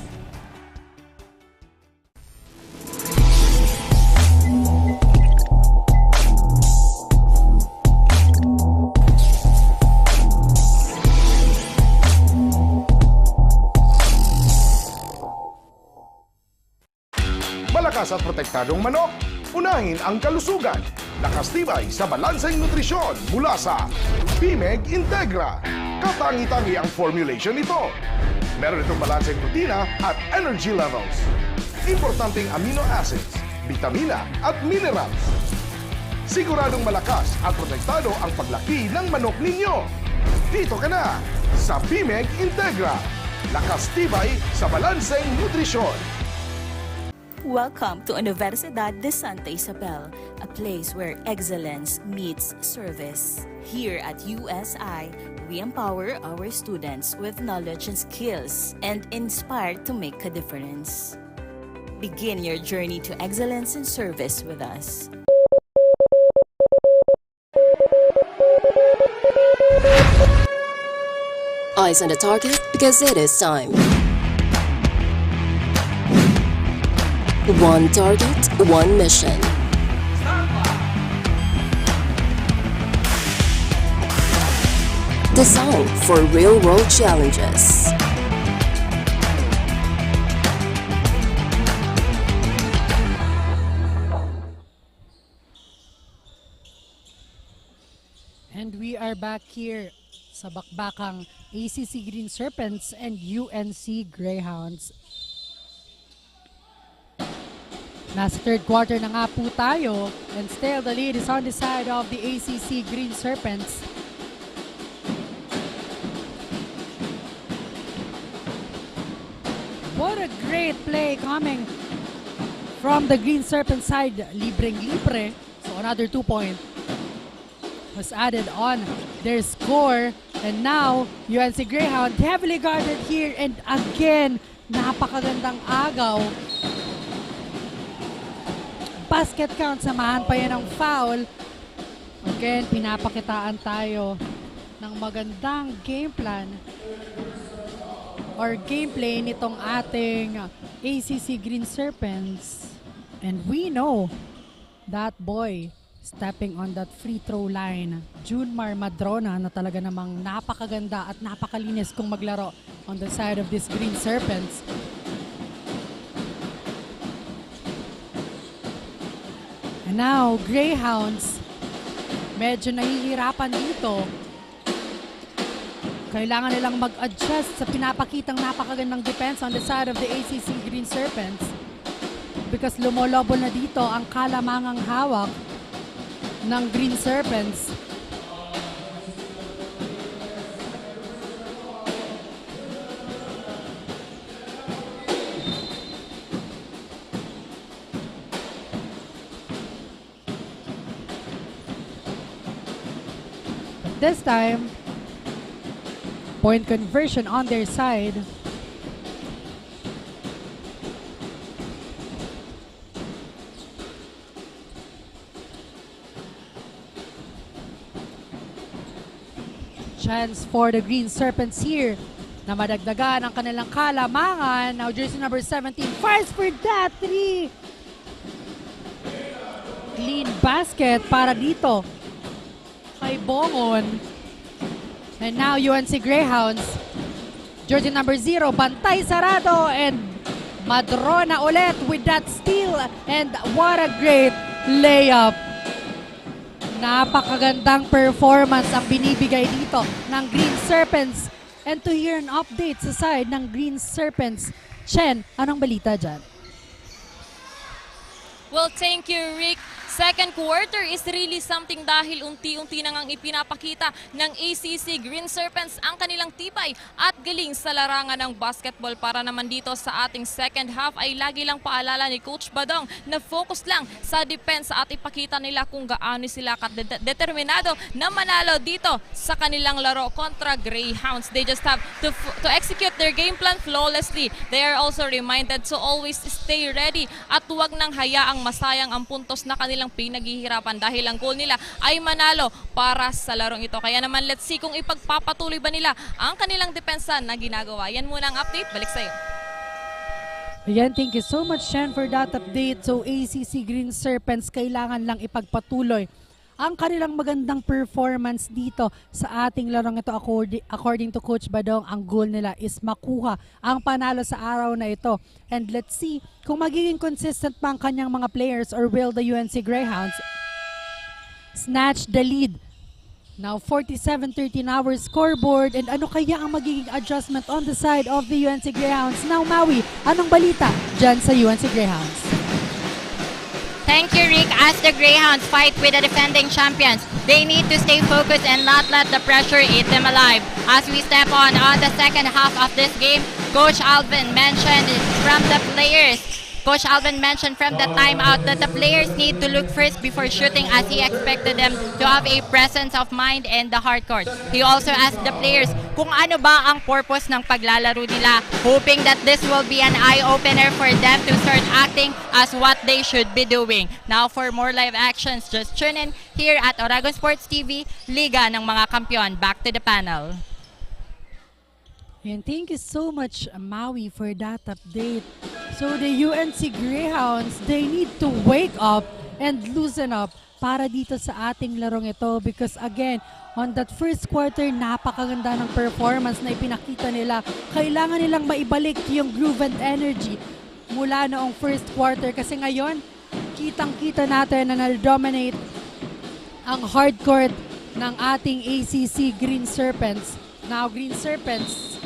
Malakas at protektadong manok, unahin ang kalusugan. Lakas tibay sa balanseng nutrisyon mula sa BMEG Integra. Katangi-tangi ang formulation nito. Meron itong balanseng protina at energy levels. Importanteng amino acids, vitamina at minerals. Siguradong malakas at protektado ang paglaki ng manok ninyo. Dito ka na sa BMEG Integra. Lakas tibay sa balanseng nutrisyon. Welcome to Unibersidad de Sta, Isabel, a place where excellence meets service. Here at USI, we empower our students with knowledge and skills and inspire to make a difference. Begin your journey to excellence and service with us. Eyes on the target because it is time. One target, one mission. Designed for real-world challenges. And we are back here sa bakbakang ACC Green Serpents and UNC Greyhounds. Nasa third quarter na nga po tayo, and still the lead is on the side of the ACC Green Serpents. What a great play coming from the Green Serpent side. Libreng-libre. So another 2-point was added on their score. And now, UNC Greyhound heavily guarded here. And again, napakagandang agaw. Basket count, samahan pa yan ng foul. Again, pinapakitaan tayo ng magandang game plan or gameplay nitong ating ACC Green Serpents. And we know that boy stepping on that free throw line, Junmar Madrona, na talaga namang napakaganda at napakalinis kung maglaro on the side of this Green Serpents. And now, Greyhounds, medyo nahihirapan dito. Kailangan nilang mag-adjust sa pinapakitang napakagandang defense on the side of the ACC Green Serpents. Because lumolobo na dito ang kalamangang hawak ng Green Serpents. This time, point conversion on their side. chance for the Green Serpents here na madagdagan ang kanilang kalamangan. Now jersey number 17 fires for that 3. Clean basket para dito kay Bongon. And now UNC Greyhounds. Jersey number 0, bantay sarado, and Madrona ulit with that steal, and what a great layup. Napakagandang performance ang binibigay dito ng Green Serpents. And to hear an update sa side ng Green Serpents, Chen, anong balita dyan? Well, thank you, Rick. Second quarter is really something dahil unti-unti na ngang ipinapakita ng ACC Green Serpents ang kanilang tibay at galing sa larangan ng basketball. Para naman dito sa ating second half ay lagi lang paalala ni Coach Badong na focus lang sa defense at ipakita nila kung gaano sila determinado na manalo dito sa kanilang laro kontra Greyhounds. They just have to execute their game plan flawlessly. They are also reminded to always stay ready at huwag nang hayaang masayang ang puntos na kanilang pinaghihirapan dahil ang goal nila ay manalo para sa larong ito. Kaya naman let's see kung ipagpapatuloy ba nila ang kanilang depensa na ginagawa. Yan muna ang update. Balik sa'yo. Ayan, thank you so much, Shen, for that update. So ACC Green Serpents kailangan lang ipagpatuloy ang kanilang magandang performance dito sa ating larong ito. According to Coach Badong, ang goal nila is makuha ang panalo sa araw na ito. And let's see kung magiging consistent pa ang kanyang mga players, or will the UNC Greyhounds snatch the lead. Now 47-13 our scoreboard, and ano kaya ang magiging adjustment on the side of the UNC Greyhounds? Now Maui, anong balita dyan sa UNC Greyhounds? Thank you, Rick. As the Greyhounds fight with the defending champions, they need to stay focused and not let the pressure eat them alive. As we step on the second half of this game, Coach Alvin mentioned from the timeout that the players need to look first before shooting, as he expected them to have a presence of mind in the hardcourt. He also asked the players kung ano ba ang purpose ng paglalaro nila, hoping that this will be an eye-opener for them to start acting as what they should be doing. Now for more live actions, just tune in here at Oragon Sports TV, Liga ng mga Kampiyon. Back to the panel. And thank you so much, Maui, for that update. So the UNC Greyhounds, they need to wake up and loosen up para dito sa ating larong ito, because again, on that first quarter, napakaganda ng performance na ipinakita nila. Kailangan nilang maibalik yung groove and energy mula noong first quarter, kasi ngayon, kitang-kita natin na na-dominate ang hardcourt ng ating ACC Green Serpents. Now, Green Serpents,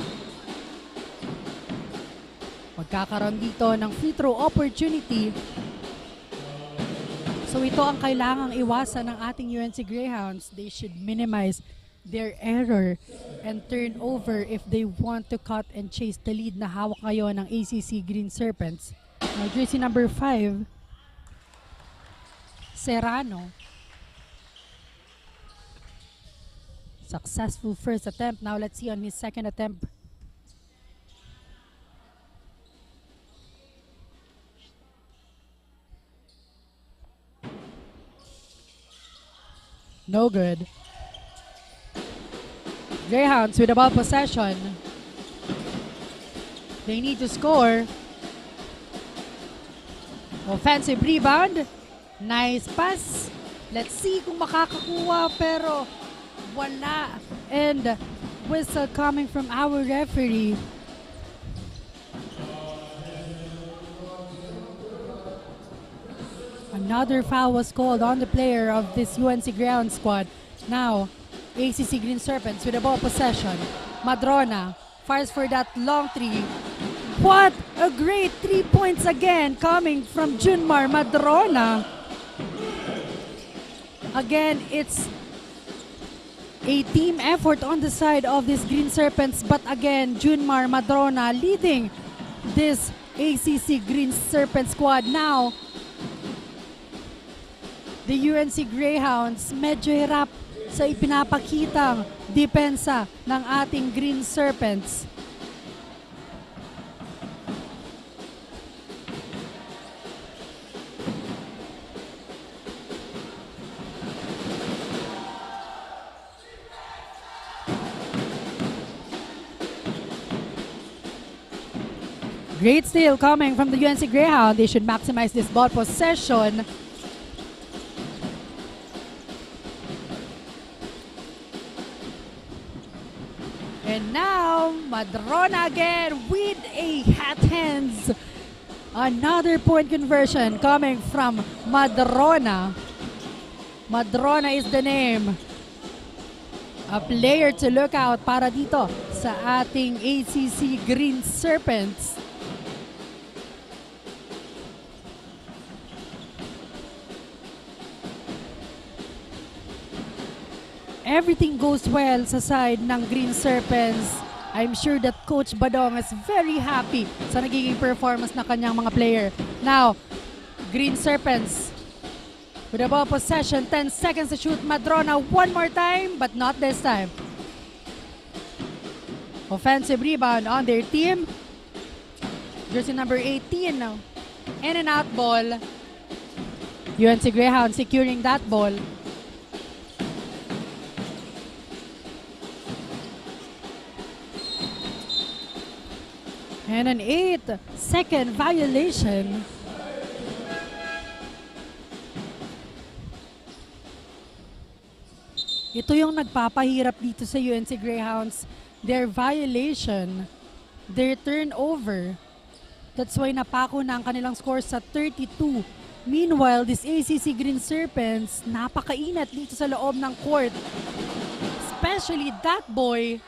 magkakaroon dito ng free throw opportunity. So ito ang kailangang iwasan ng ating UNC Greyhounds. They should minimize their error and turn over if they want to cut and chase the lead na hawak ngayon ng ACC Green Serpents. Now, jersey number 5, Serrano. Successful first attempt. Now let's see on his second attempt. No good. Greyhounds with the ball possession. They need to score. Offensive rebound. Nice pass. Let's see kung makakakuha, pero wala. And whistle coming from our referee. Another foul was called on the player of this UNC Ground squad. Now, ACC Green Serpents with the ball possession. Madrona fires for that long three. What a great 3 points again coming from Junmar Madrona. Again, it's a team effort on the side of this Green Serpents, but again, Junmar Madrona leading this ACC Green Serpent squad. Now, the UNC Greyhounds medyo hirap sa ipinapakitang depensa ng ating Green Serpents. Great steal coming from the UNC Greyhound. They should maximize this ball possession. And now, Madrona again with a hat hands. Another point conversion coming from Madrona. Madrona is the name. A player to look out para dito sa ating ACC Green Serpents. Everything goes well sa side ng Green Serpents. I'm sure that Coach Badong is very happy sa nagiging performance ng kanyang mga player. Now, Green Serpents with the ball possession, 10 seconds to shoot. Madrona one more time, but not this time. Offensive rebound on their team. Jersey number 18 now. In and out ball. UNC Greyhound securing that ball. And an 8-second violation. Ito yung nagpapahirap dito sa UNC Greyhounds. Their violation, their turnover. That's why napako na ang kanilang score sa 32. Meanwhile, this ACC Green Serpents, napakainat dito sa loob ng court. Especially that boy.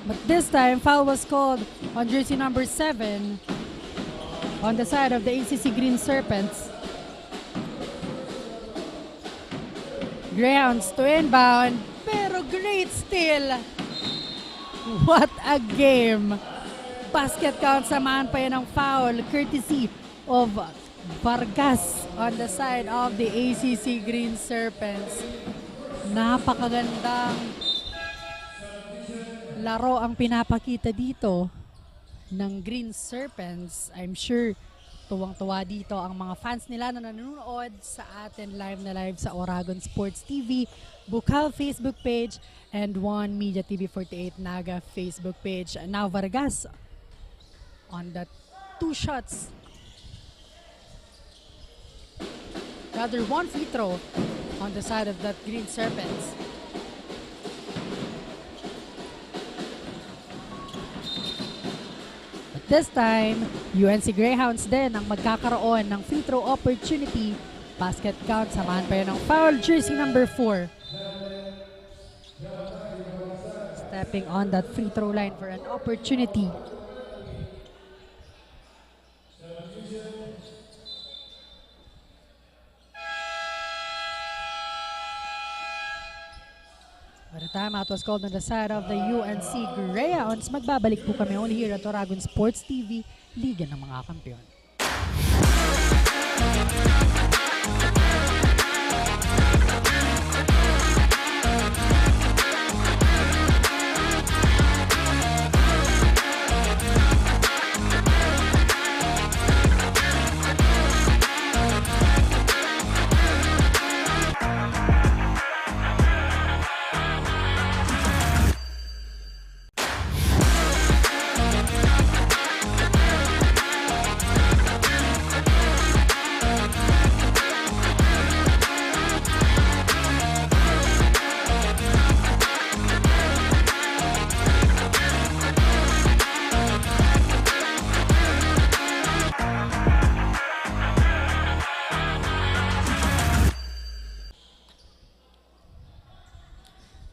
But this time, foul was called on jersey number 7 on the side of the ACC Green Serpents. Greyhounds to inbound, pero great steal. What a game. Basket count, samahan pa yan ng foul, courtesy of Vargas on the side of the ACC Green Serpents. Napakagandang laro ang pinapakita dito ng Green Serpents. I'm sure tuwang-tuwa dito ang mga fans nila na nanonood sa atin live na live sa Oragon Sports TV, Bucal Facebook page, and One Media TV 48 Naga Facebook page. Now Vargas on that 2 shots. Rather, 1 free throw on the side of that Green Serpents. This time, UNC Greyhounds din ang magkakaroon ng free throw opportunity. Basket count, samahan pa yun ng foul. Jersey number 4. Stepping on that free throw line for an opportunity. By the time out was called on the side of the UNC Greyhounds, magbabalik po kami only here at Oragon Sports TV, Liga ng mga Kampiyon.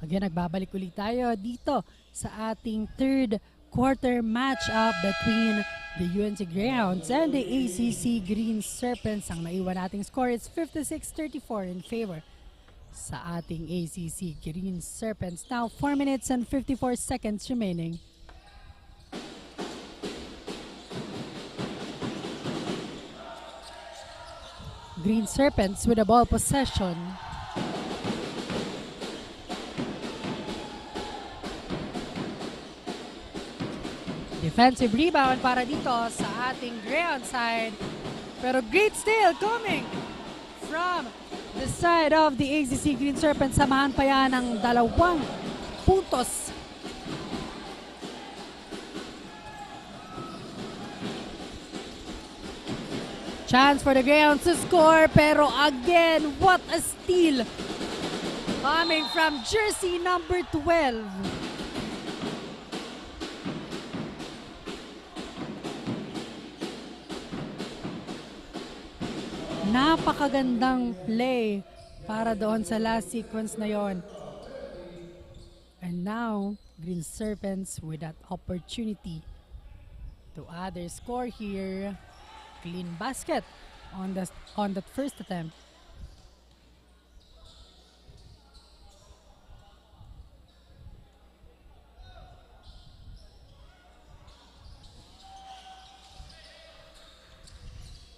Again, nagbabalik ulit tayo dito sa ating third quarter matchup between the UNC Greyhounds and the ACC Green Serpents. Ang naiwan nating score is 56-34 in favor sa ating ACC Green Serpents. Now, 4 minutes and 54 seconds remaining. Green Serpents with the ball possession. Defensive rebound para dito sa ating Greyhound side. Pero great steal coming from the side of the ACC Green Serpents. Samahan pa yan ng 2 puntos Chance for the Greyhounds to score, pero again, what a steal coming from jersey number 12. Napakagandang play para doon sa last sequence na yon. And now, Green Serpents with that opportunity to add their score here. Clean basket on that first attempt.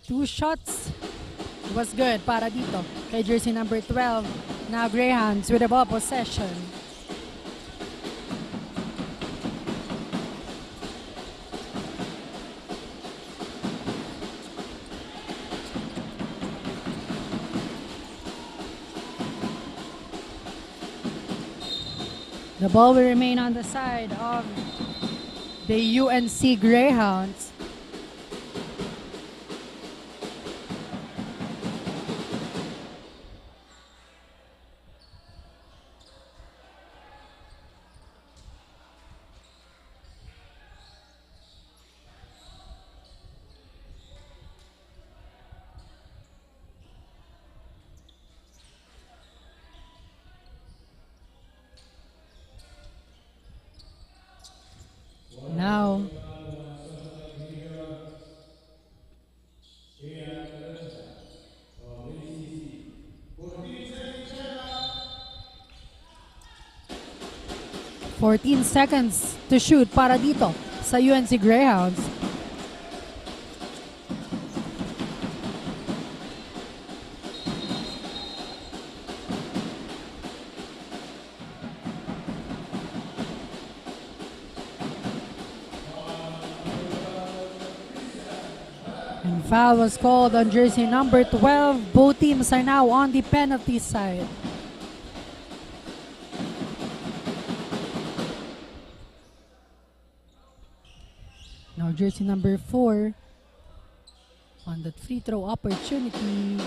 Two shots was good para dito kay jersey number 12. Now Greyhounds with the ball possession. The ball will remain on the side of the UNC Greyhounds. Now, "14 seconds to shoot para dito sa UNC Greyhounds." Foul was called on jersey number 12. Both teams are now on the penalty side. Now jersey number 4 on that free throw opportunity.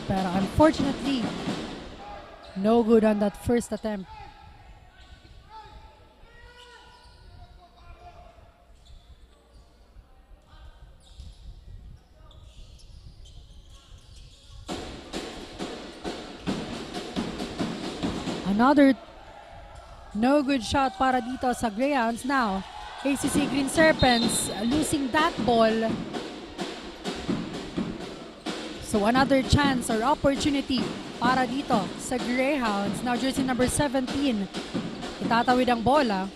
Pero unfortunately, no good on that first attempt. Another no good shot para dito sa Greyhounds. Now, ACC Green Serpents losing that ball. So another chance or opportunity para dito sa Greyhounds. Now jersey number 17. Itatawid ang bola.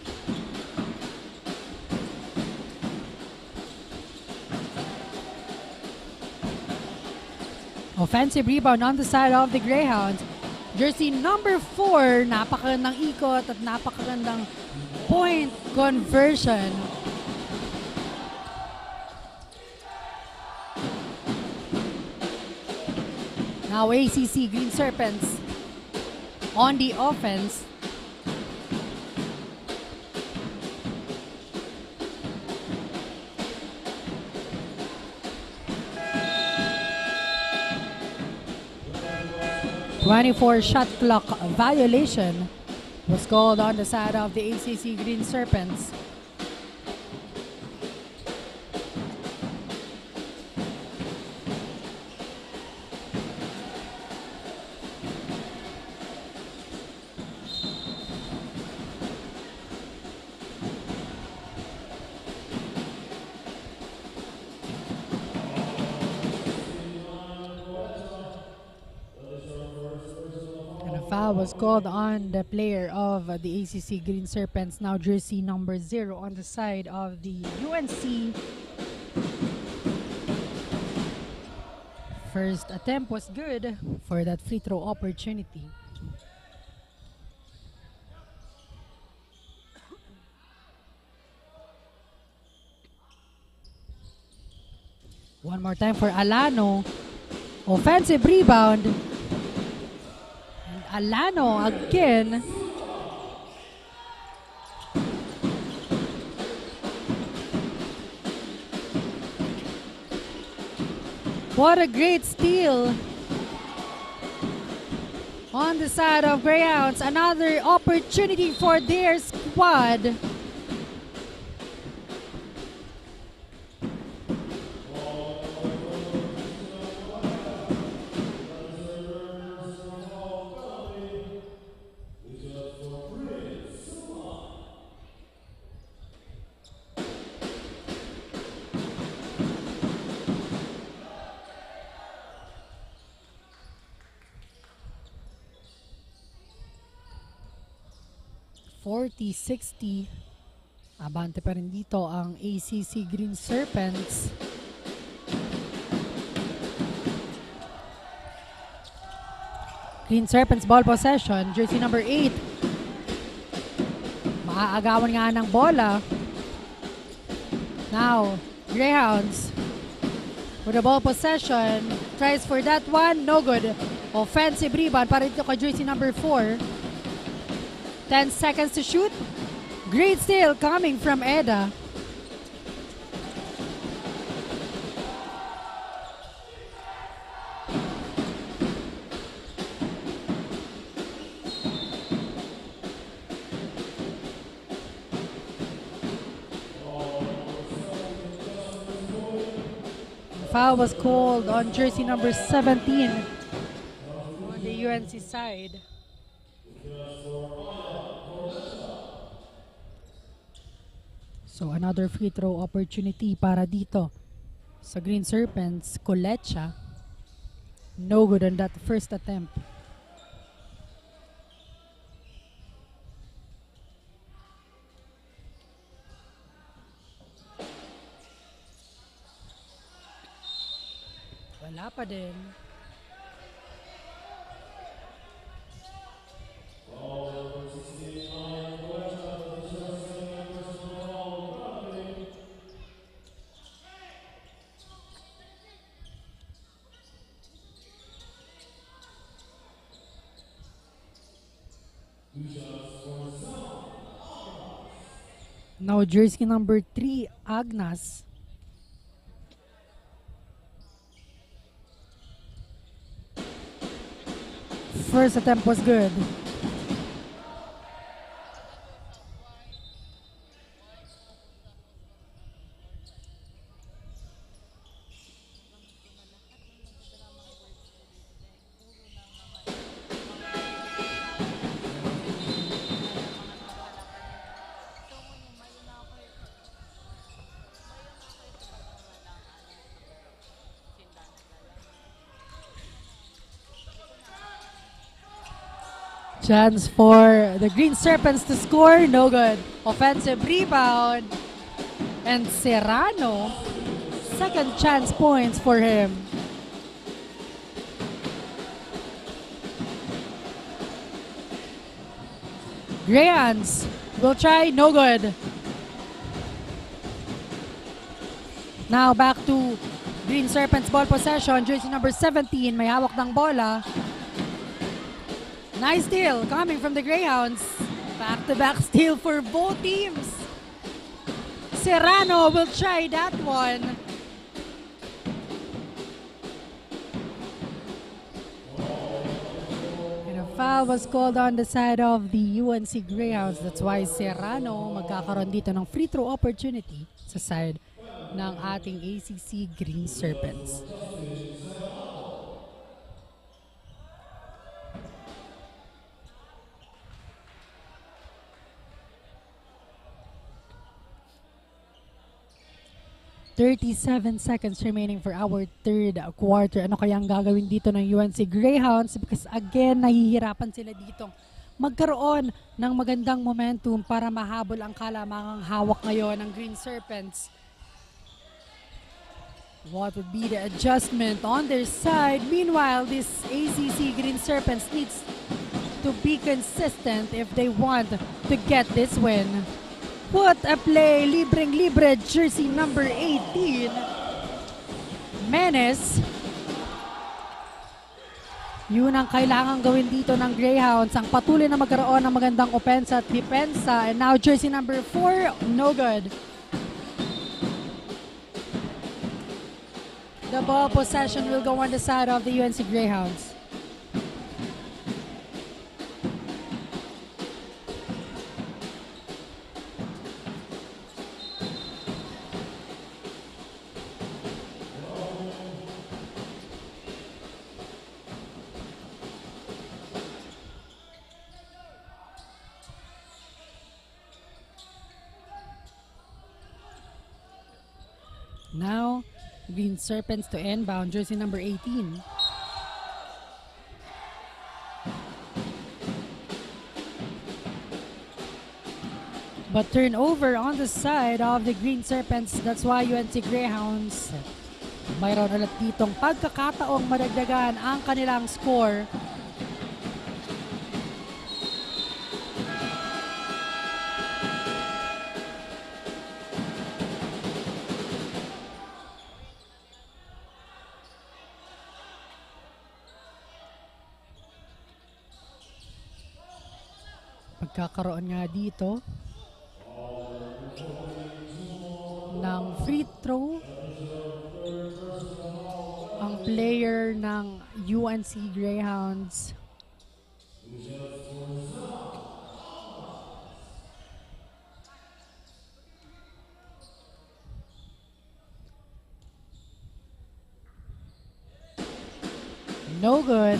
Offensive rebound on the side of the Greyhounds. Jersey number 4, napakagandang ikot at napakagandang point conversion. Now ACC Green Serpents on the offense. .24 shot clock violation was called on the side of the ACC Green Serpents. Foul was called on the player of the ACC Green Serpents, now jersey number 0 on the side of the UNC. First attempt was good for that free throw opportunity. One more time for Alano. Offensive rebound. Alano again. What a great steal on the side of Greyhounds. Another opportunity for their squad. .40-60. Abante pa rin dito ang ACC Green Serpents. Green Serpents ball possession. Jersey number 8. Maaagawan nga ng bola. Now, Greyhounds with the ball possession. Tries for that one. No good. Offensive rebound para dito kay jersey number 4. 10 seconds to shoot. Great steal coming from Eda. Foul was called on jersey number 17 on the UNC side. So another free throw opportunity para dito sa Green Serpents. Colecha. No good on that first attempt. Wala pa din. Now jersey number 3, Agnas. First attempt was good. Chance for the Green Serpents to score. No good. Offensive rebound. And Serrano. Second chance points for him. Greyhounds will try. No good. Now back to Green Serpents ball possession. Jersey number 17. May hawak ng bola. Nice steal coming from the Greyhounds. Back-to-back steal for both teams. Serrano will try that one. And a foul was called on the side of the UNC Greyhounds. That's why Serrano magkakaroon dito ng free throw opportunity sa side ng ating ACC Green Serpents. .37 seconds remaining for our third quarter. Ano kaya ang gagawin dito ng UNC Greyhounds? Because again, nahihirapan sila dito magkaroon ng magandang momentum para mahabol ang kalamangang hawak ngayon ng Green Serpents. What would be the adjustment on their side? Meanwhile, this ACC Green Serpents needs to be consistent if they want to get this win. What a play! Libreng-libre, jersey number 18. Menes. Yun ang kailangan gawin dito ng Greyhounds. Ang patuloy na magkaroon ng magandang opensa at depensa. And now jersey number 4, no good. The ball possession will go on the side of the UNC Greyhounds. Now, Green Serpents to inbound, jersey number 18. But turnover on the side of the Green Serpents. That's why UNC Greyhounds mayroon ulit ditong pagkakataong madagdagan ang kanilang score. Pagkakaroon nga dito ng free throw ang player ng UNC Greyhounds. No good.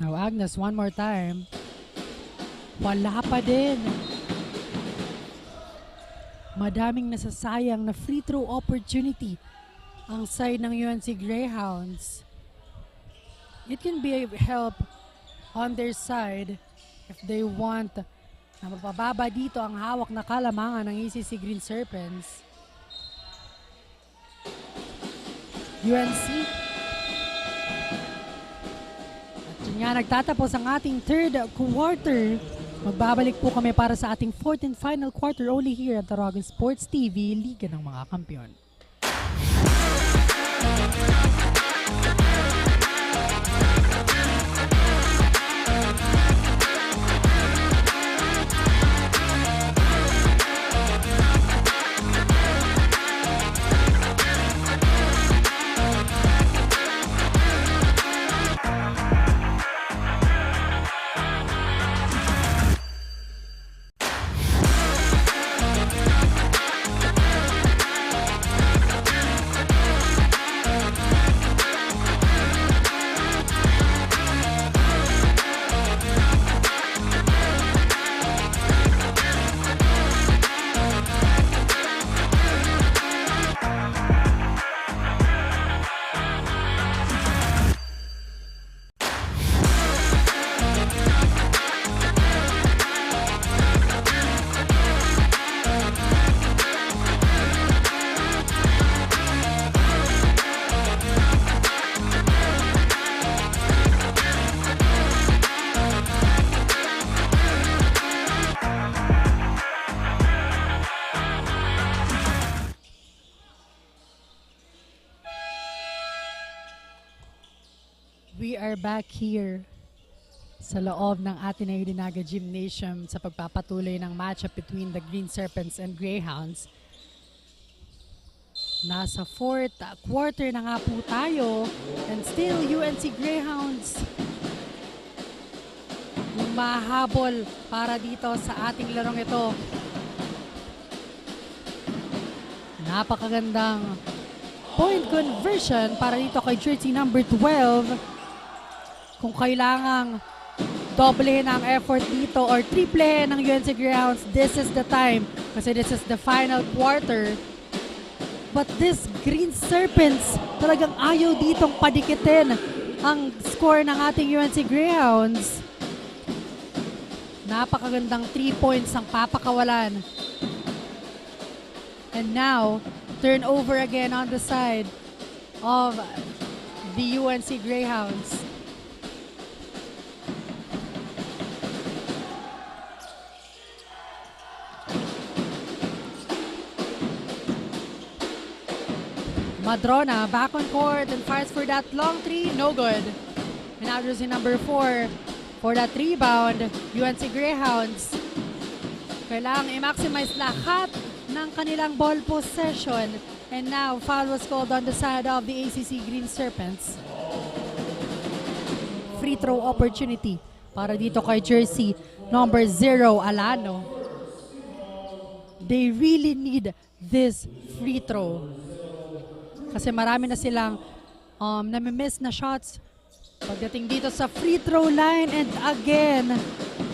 Now Agnes, one more time. Wala pa din. Madaming nasasayang na free throw opportunity ang side ng UNC Greyhounds. It can be a help on their side if they want na mapababa dito ang hawak na kalamangan ng ACC Green Serpents. UNC. Nga nagtatapos ang ating third quarter. Magbabalik po kami para sa ating fourth and final quarter only here at Taragon Sports TV, Liga ng mga Kampiyon. We are back here sa loob ng Ateneo de Naga Gymnasium sa pagpapatuloy ng matchup between the Green Serpents and Greyhounds. Nasa fourth quarter na nga po tayo and still UNC Greyhounds mahabol para dito sa ating larong ito. Napakagandang point conversion para dito kay jersey number 12. Kung kailangang doblehin ang effort dito or triplehin ng UNC Greyhounds, this is the time. Kasi this is the final quarter. But this Green Serpents, talagang ayaw ditong padikitin ang score ng ating UNC Greyhounds. Napakagandang 3 points ang papakawalan. And now, turnover again on the side of the UNC Greyhounds. Madrona back on court and fires for that long three, no good. And now jersey number 4 for that rebound, UNC Greyhounds. Kailangang i-maximize lahat ng kanilang ball possession. And now foul was called on the side of the ACC Green Serpents. Free throw opportunity para dito kay jersey number 0, Alano. They really need this free throw. Kasi marami na silang nami-miss na shots pagdating dito sa free throw line. And again,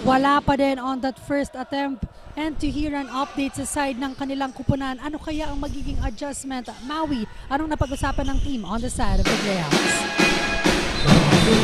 wala pa din on that first attempt. And to hear an update sa side ng kanilang kupunan, ano kaya ang magiging adjustment? Maui, anong napag-usapan ng team on the side of the Greyhounds?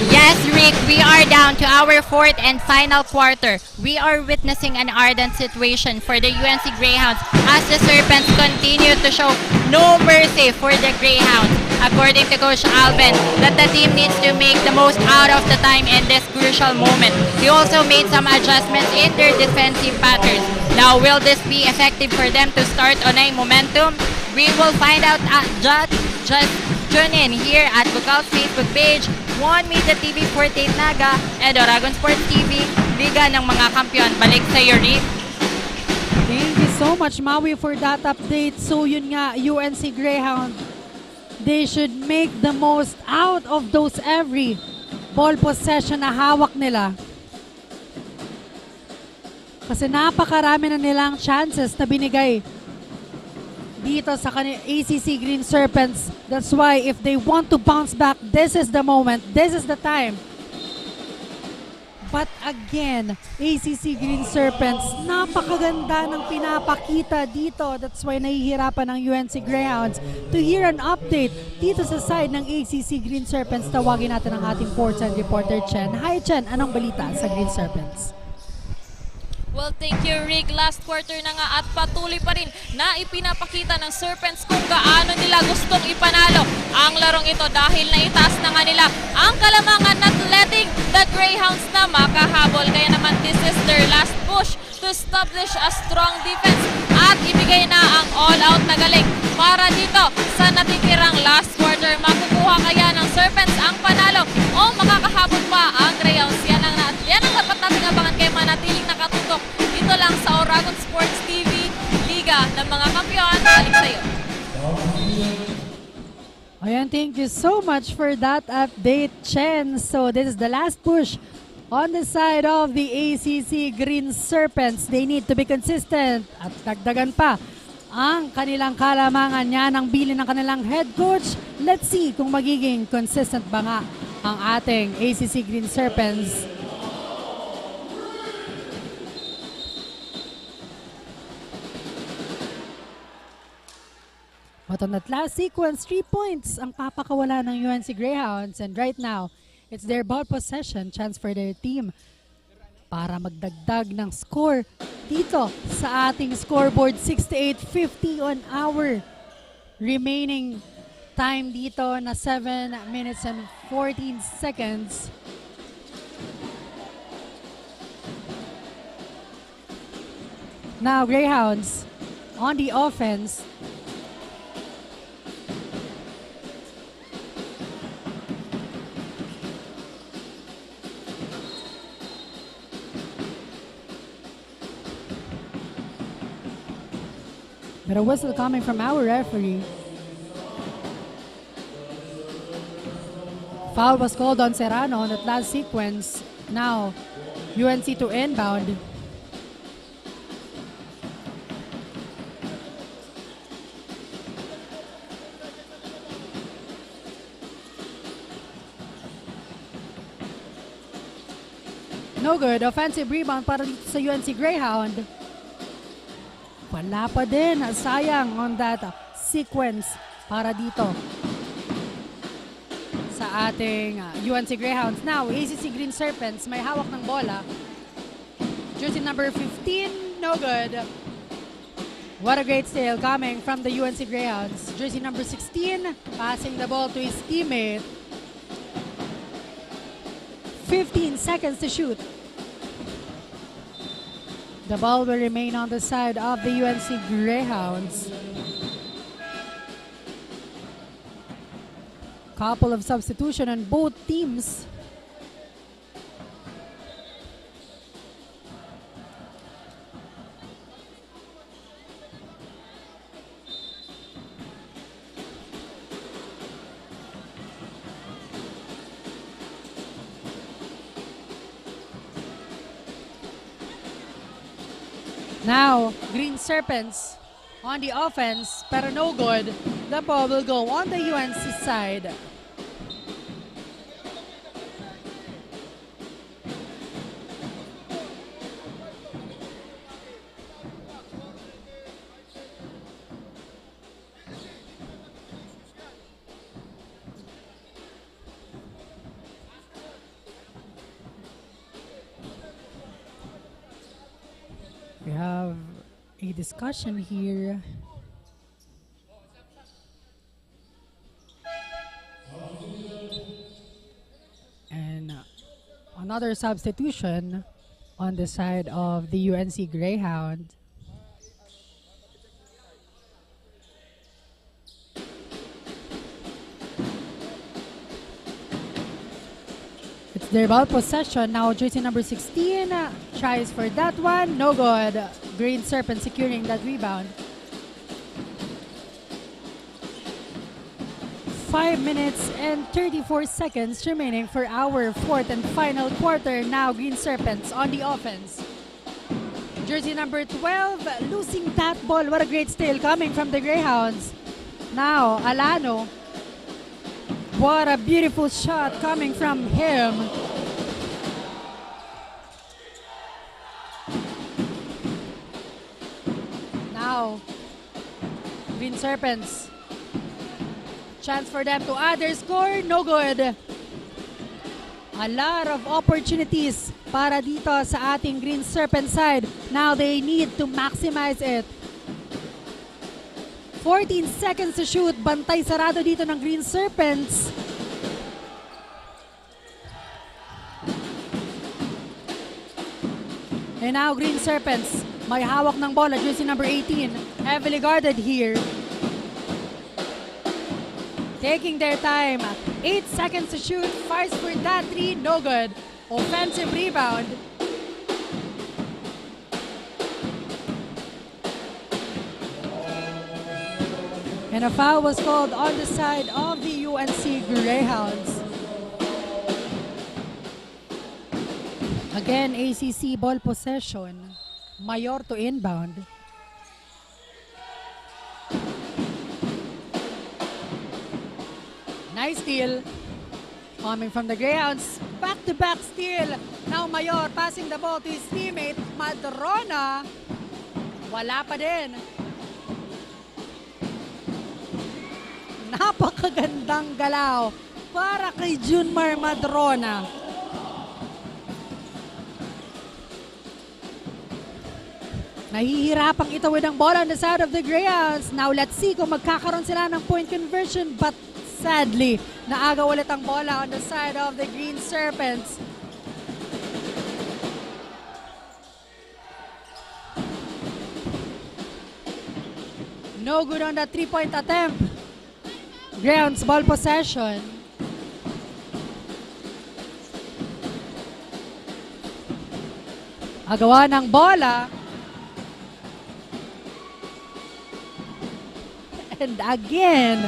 Yes, Rick, we are down to our fourth and final quarter. We are witnessing an ardent situation for the UNC Greyhounds as the Serpents continue to show no mercy for the Greyhounds. According to Coach Alvin, that the team needs to make the most out of the time in this crucial moment. He also made some adjustments in their defensive patterns. Now, will this be effective for them to start on a momentum? We will find out just tune in here at Bucal's Facebook page, One Media TV 48 Naga, and Oragon Sports TV, Liga ng mga Kampiyon. Balik sa iyo, Rick. Thank you so much, Maui, for that update. So yun nga, UNC Greyhound, they should make the most out of those every ball possession na hawak nila. Kasi napakarami na nilang chances na binigay dito sa ACC Green Serpents. That's why if they want to bounce back, this is the moment, this is the time. But again, ACC Green Serpents, napakaganda ng pinapakita dito. That's why nahihirapan ng UNC Greyhounds to hear an update dito sa side ng ACC Green Serpents. Tawagin natin ang ating courtside reporter, Chen. Hi, Chen. Anong balita sa Green Serpents? Well, thank you, Rick. Last quarter na nga at patuloy pa rin na ipinapakita ng Serpents kung gaano nila gustong ipanalo ang larong ito dahil naitaas na nga nila ang kalamangan at letting the Greyhounds na makahabol. Kaya naman this is their last push to establish a strong defense at ibigay na ang all-out na galing para dito sa natitirang last quarter. Makukuha kaya ng Serpents ang panalo o makakahabol pa ang Greyhounds? Yan ang dapat nating abangan kaya manatiling nakatutok dito lang sa Oragon Sports TV, Liga ng mga Kampiyon. Balik sa'yo. Ayan, thank you so much for that update, Chen. So this is the last push on the side of the ACC Green Serpents. They need to be consistent at dagdagan pa ang kanilang kalamangan. Yan ang bilin ng kanilang head coach. Let's see kung magiging consistent ba nga ang ating ACC Green Serpents. But on that last sequence, 3 points ang papakawala ng UNC Greyhounds. And right now, it's their ball possession chance for their team para magdagdag ng score dito sa ating scoreboard. 68-50 on our remaining time dito na 7 minutes and 14 seconds. Now, Greyhounds on the offense. But a whistle coming from our referee. Foul was called on Serrano on that last sequence. Now, UNC to inbound. No good. Offensive rebound para dito sa UNC Greyhound. Wala pa din. Sayang on that sequence para dito sa ating UNC Greyhounds. Now, ACC Green Serpents may hawak ng bola. Jersey number 15, no good. What a great steal coming from the UNC Greyhounds. Jersey number 16, passing the ball to his teammate. 15 seconds to shoot. The ball will remain on the side of the UNC Greyhounds. Couple of substitution on both teams. Now, Green Serpents on the offense, pero no good. The ball will go on the UNC side. We have a discussion here. And another substitution on the side of the UNC Greyhound. It's their ball possession. Now jersey number 16 tries for that one. No good. Green Serpent securing that rebound. 5 minutes and 34 seconds remaining for our fourth and final quarter. Now Green Serpents on the offense. Jersey number 12 losing that ball. What a great steal coming from the Greyhounds. Now Alano. What a beautiful shot coming from him. Now, Green Serpents. Chance for them to add their score. No good. A lot of opportunities para dito sa ating Green Serpent side. Now they need to maximize it. 14 seconds to shoot. Bantay sarado dito ng Green Serpents. And now Green Serpents. May hawak ng bola. Jersey number 18. Heavily guarded here. Taking their time. 8 seconds to shoot. Fires for that three. No good. Offensive rebound. And a foul was called on the side of the UNC Greyhounds. Again, ACC ball possession. Mayor to inbound. Nice steal. Coming from the Greyhounds. Back-to-back steal. Now Mayor passing the ball to his teammate, Madrona. Wala pa din. Napakagandang galaw para kay Junmar Madrona. Nahihirapang itawid ang bola on the side of the Greyhounds. Now let's see kung magkakaroon sila ng point conversion, but sadly, naaga ulit ang bola on the side of the Green Serpents. No good on that three-point attempt. Greyhounds ball possession. Agawa ng bola. And again,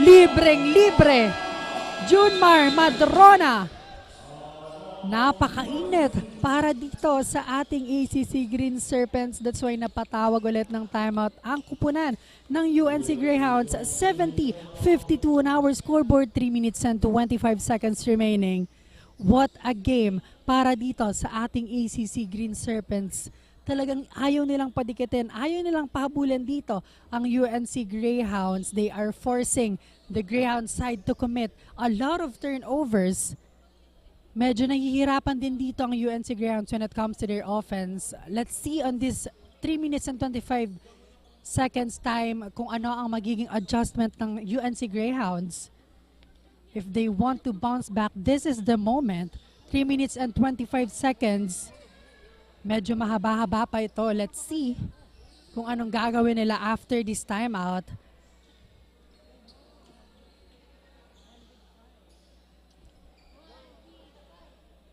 libreng-libre. Junmar Madrona. Napakainit para dito sa ating ACC Green Serpents. That's why napatawag ulit ng timeout ang kupunan ng UNC Greyhounds. 70-52 on our scoreboard. 3 minutes and 25 seconds remaining. What a game para dito sa ating ACC Green Serpents. Talagang ayaw nilang padikitin, ayaw nilang pahabulan dito ang UNC Greyhounds. They are forcing the Greyhound side to commit a lot of turnovers. Medyo nahihirapan din dito ang UNC Greyhounds when it comes to their offense. Let's see on this 3 minutes and 25 seconds time kung ano ang magiging adjustment ng UNC Greyhounds. If they want to bounce back, this is the moment 3 minutes and 25 seconds. Medyo mahaba-haba pa ito. Let's see kung anong gagawin nila after this timeout.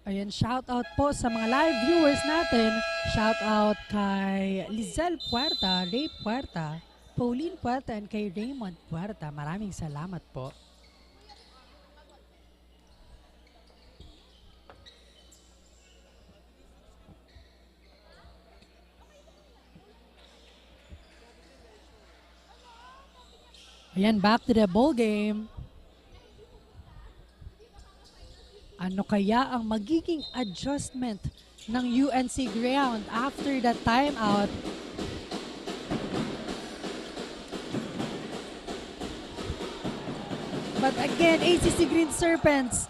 Ayan, shout out po sa mga live viewers natin. Shout out kay Lizelle Puerta, Ray Puerta, Pauline Puerta, and kay Raymond Puerta. Maraming salamat po. Ayan, back to the ball game. Ano kaya ang magiging adjustment ng UNC ground after the timeout? But again, ACC Green Serpents,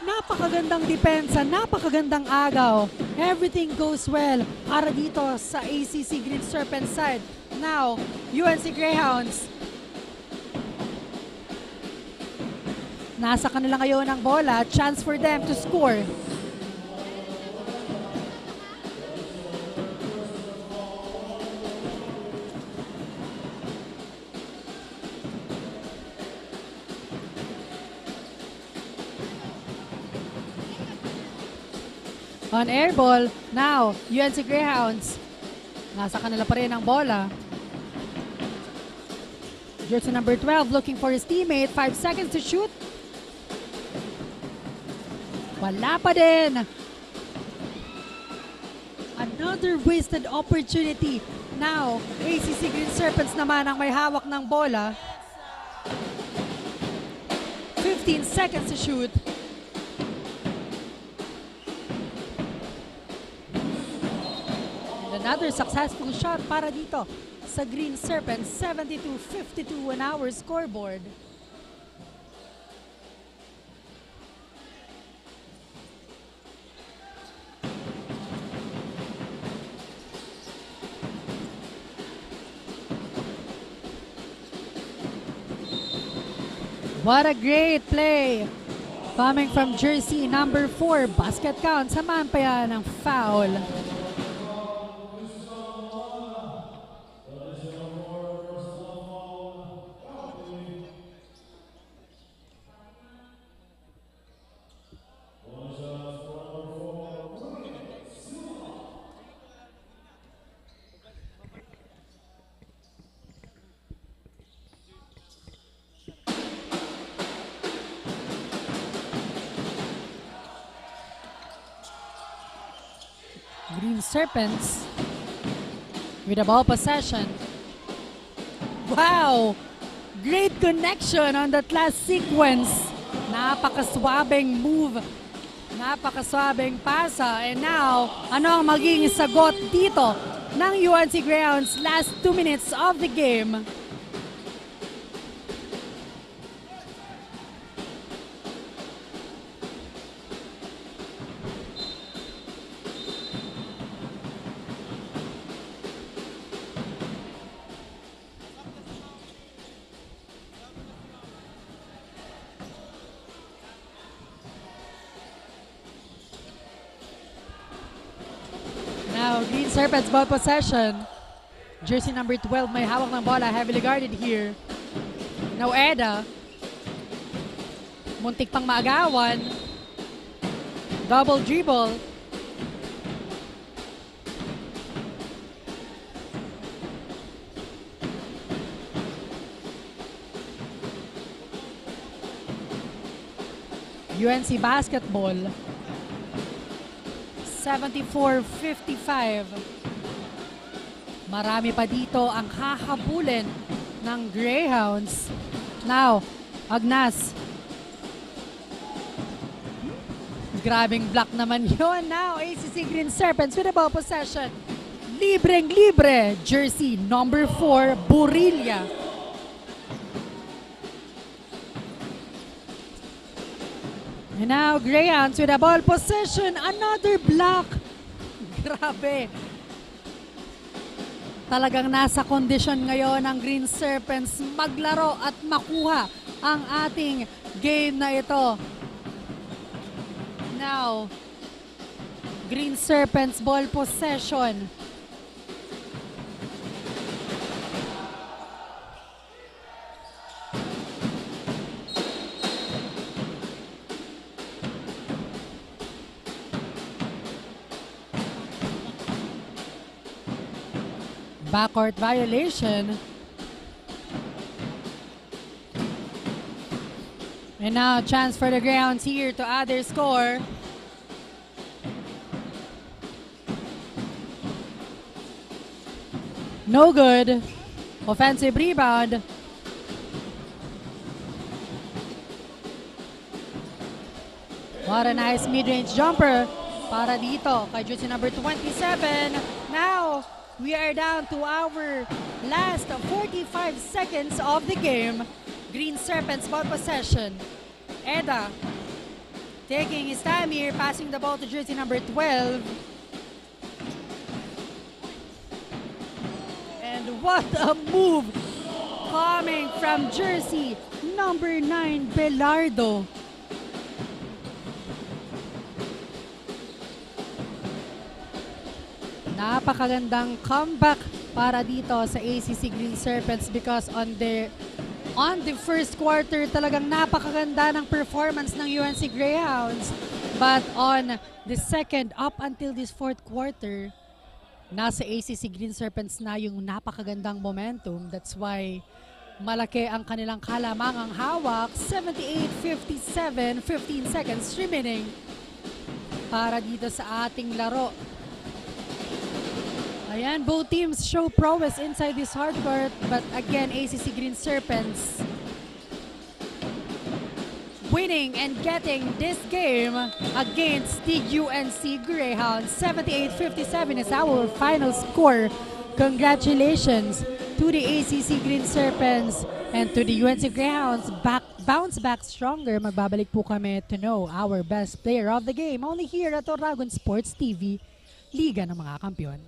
napakagandang depensa, napakagandang agaw. Everything goes well para dito sa ACC Green Serpents side. Now, UNC Greyhounds, nasa kanila ngayon ang bola. Chance for them to score. On air ball, now, UNC Greyhounds. Nasa kanila pa rin ang bola. Jersey number 12 looking for his teammate. 5 seconds to shoot. Wala pa din. Another wasted opportunity. Now, ACC Green Serpents naman ang may hawak ng bola. 15 seconds to shoot. And another successful shot para dito sa Green Serpents. 72-52 on our scoreboard. What a great play coming from jersey number 4. Basket count. Samahan pa yan ng foul. Green Serpents with the ball possession. Wow! Great connection on that last sequence. Napakaswabing move. Napakaswabing pasa. And now, ano ang magiging sagot dito ng UNC Greyhounds last 2 minutes of the game? Now, Green Serpents ball possession. Jersey number 12 may hawak ng bola. Heavily guarded here. Now, Eda. Muntik pang maagawan. Double dribble. UNC basketball. 74-55. Marami pa dito ang hahabulin ng Greyhounds. Now, Agnas. Grabing block naman yun. Now, ACC Green Serpents with the ball possession. Libreng-libre. Jersey number 4, Burilla. And now, Greyhounds with a ball possession. Another block. Grabe. Talagang nasa kondisyon ngayon ang Green Serpents maglaro at makuha ang ating game na ito. now. Green Serpents ball possession. Backcourt violation. And now chance for the Greyhounds here to add their score. No good. Offensive rebound. What a nice mid-range jumper para dito kay jersey number 27. Now, we are down to our last 45 seconds of the game. Green Serpents ball possession. Eda taking his time here, passing the ball to jersey number 12. And what a move coming from jersey number 9, Belardo. Napakagandang comeback para dito sa ACC Green Serpents because on the first quarter talagang napakaganda ng performance ng UNC Greyhounds. But on the second up until this fourth quarter, nasa ACC Green Serpents na yung napakagandang momentum. That's why malaki ang kanilang kalamangang hawak. 78-57, 15 seconds remaining para dito sa ating laro. Ayan, both teams show prowess inside this hardcourt, but again, ACC Green Serpents winning and getting this game against the UNC Greyhounds. 78-57 is our final score. Congratulations to the ACC Green Serpents and to the UNC Greyhounds. Bounce back stronger. Magbabalik po kami to know our best player of the game only here at Oragon Sports TV, Liga ng mga Kampiyon.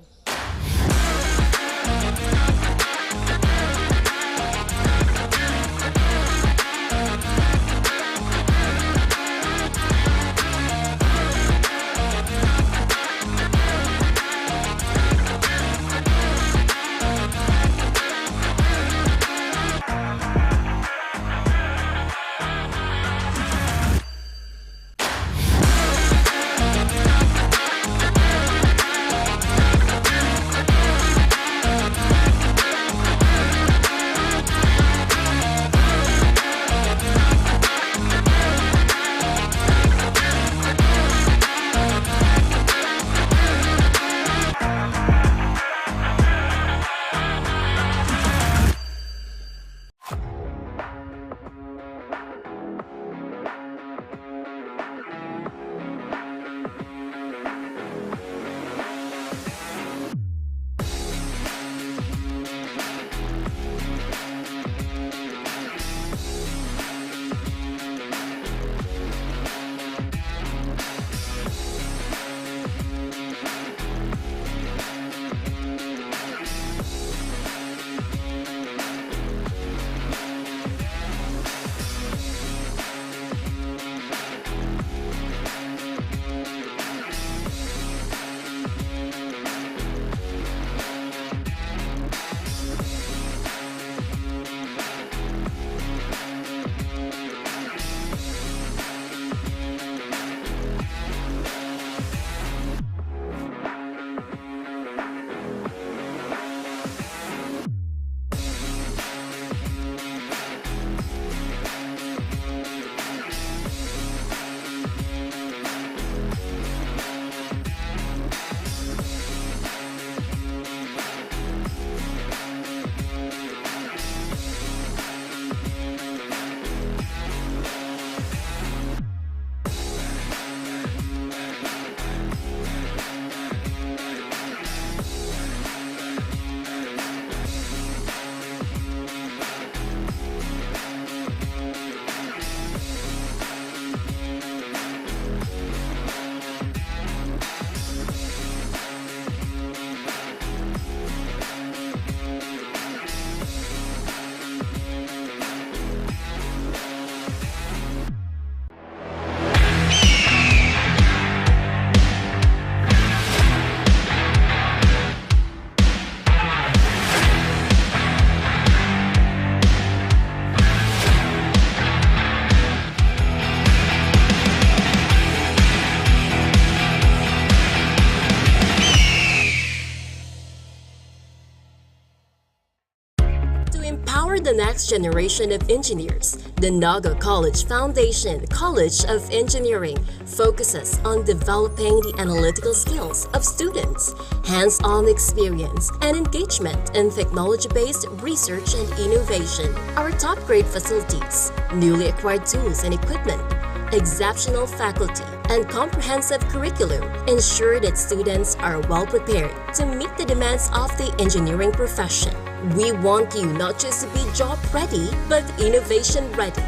For the next generation of engineers, the Naga College Foundation College of Engineering focuses on developing the analytical skills of students, hands-on experience, and engagement in technology-based research and innovation. Our top-grade facilities, newly acquired tools and equipment, exceptional faculty, and comprehensive curriculum ensure that students are well prepared to meet the demands of the engineering profession. We want you not just to be job ready, but innovation ready.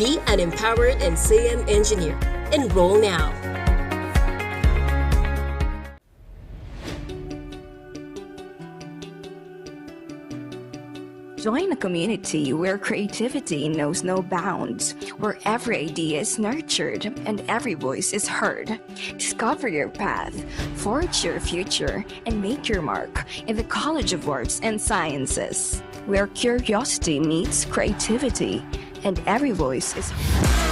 Be an empowered and CM engineer. Enroll now. Join a community where creativity knows no bounds, where every idea is nurtured and every voice is heard. Discover your path, forge your future, and make your mark in the College of Arts and Sciences, where curiosity meets creativity and every voice is heard.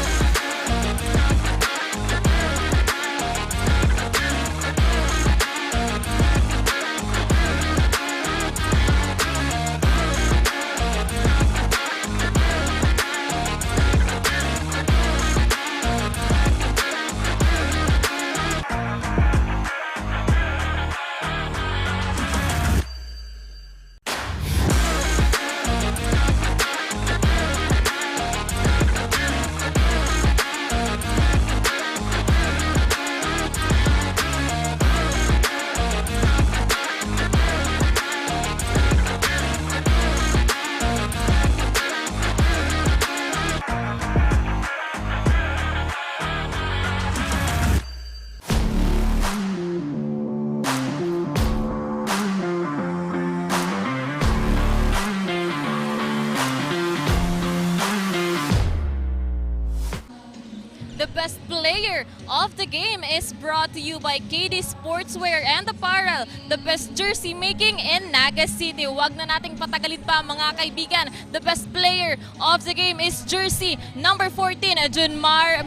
The best player of the game is brought to you by KD Sportswear and Apparel, the best jersey making in Naga City. Huwag na nating patagalin pa mga kaibigan. The best player of the game is jersey number 14, Junmar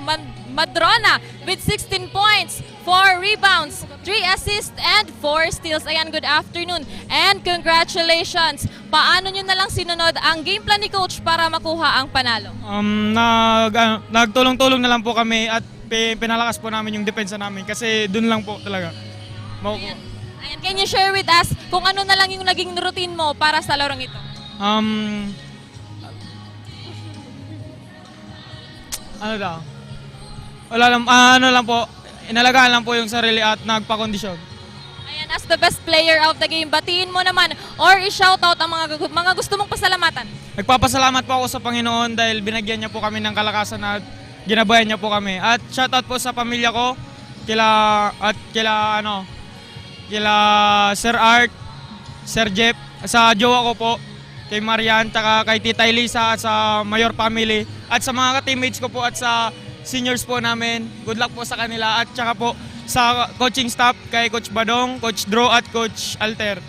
Madrona with 16 points, 4 rebounds, 3 assists, and 4 steals. Ayan, good afternoon and congratulations. Paano nyo na lang sinunod ang game plan ni Coach para makuha ang panalo? Nagtulong-tulong na lang po kami at pinalakas po namin yung depensa namin kasi dun lang po talaga. Ayan. Can you share with us kung ano na lang yung naging routine mo para sa larong ito? Wala lang, ano lang po, inalagaan lang po yung sarili at nagpa-kondisyon. Ayan, as the best player of the game, batiin mo naman or i-shoutout ang mga gusto mong pasalamatan. Nagpapasalamat po ako sa Panginoon dahil binagyan niya po kami ng kalakasan at ginabayan niya po kami. At shoutout po sa pamilya ko, kila Sir Art, Sir Jeff, sa jowa ko po, kay Marian, kay Tita Elisa at sa Mayor family, at sa mga teammates ko po at sa seniors po namin. Good luck po sa kanila at saka po sa coaching staff kay Coach Badong, Coach Dro at Coach Alter.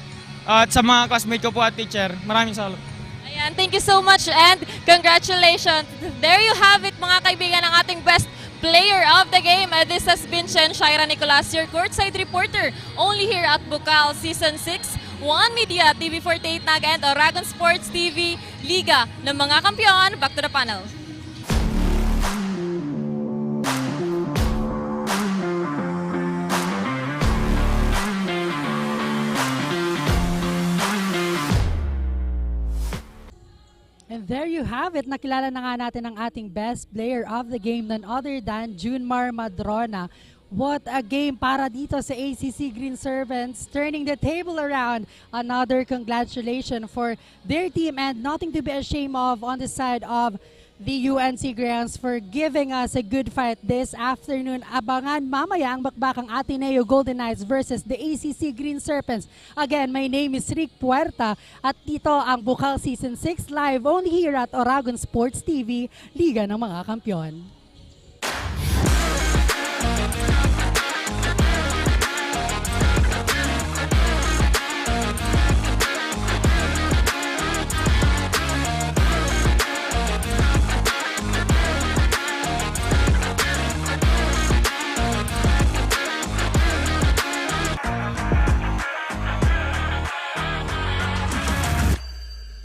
At sa mga classmate ko po at teacher. Maraming salamat. Ayan, thank you so much and congratulations. There you have it mga kaibigan, ang ating best player of the game. This has been Shaira Nicolas, your courtside reporter, only here at Bucal Season 6, One Media, TV48 Naga and Oragon Sports TV, Liga ng mga Kampiyon. Back to the panel. And there you have it. Nakilala na nga natin ang ating best player of the game, none other than Junmar Madrona. What a game para dito sa ACC Green Servants, turning the table around. Another congratulations for their team and nothing to be ashamed of on the side of the UNC Grants for giving us a good fight this afternoon. Abangan mamaya ang bakbakang Ateneo Golden Knights versus the ACC Green Serpents. Again, my name is Rick Puerta at dito ang Bucal Season 6 live only here at Oragon Sports TV, Liga ng mga Kampiyon.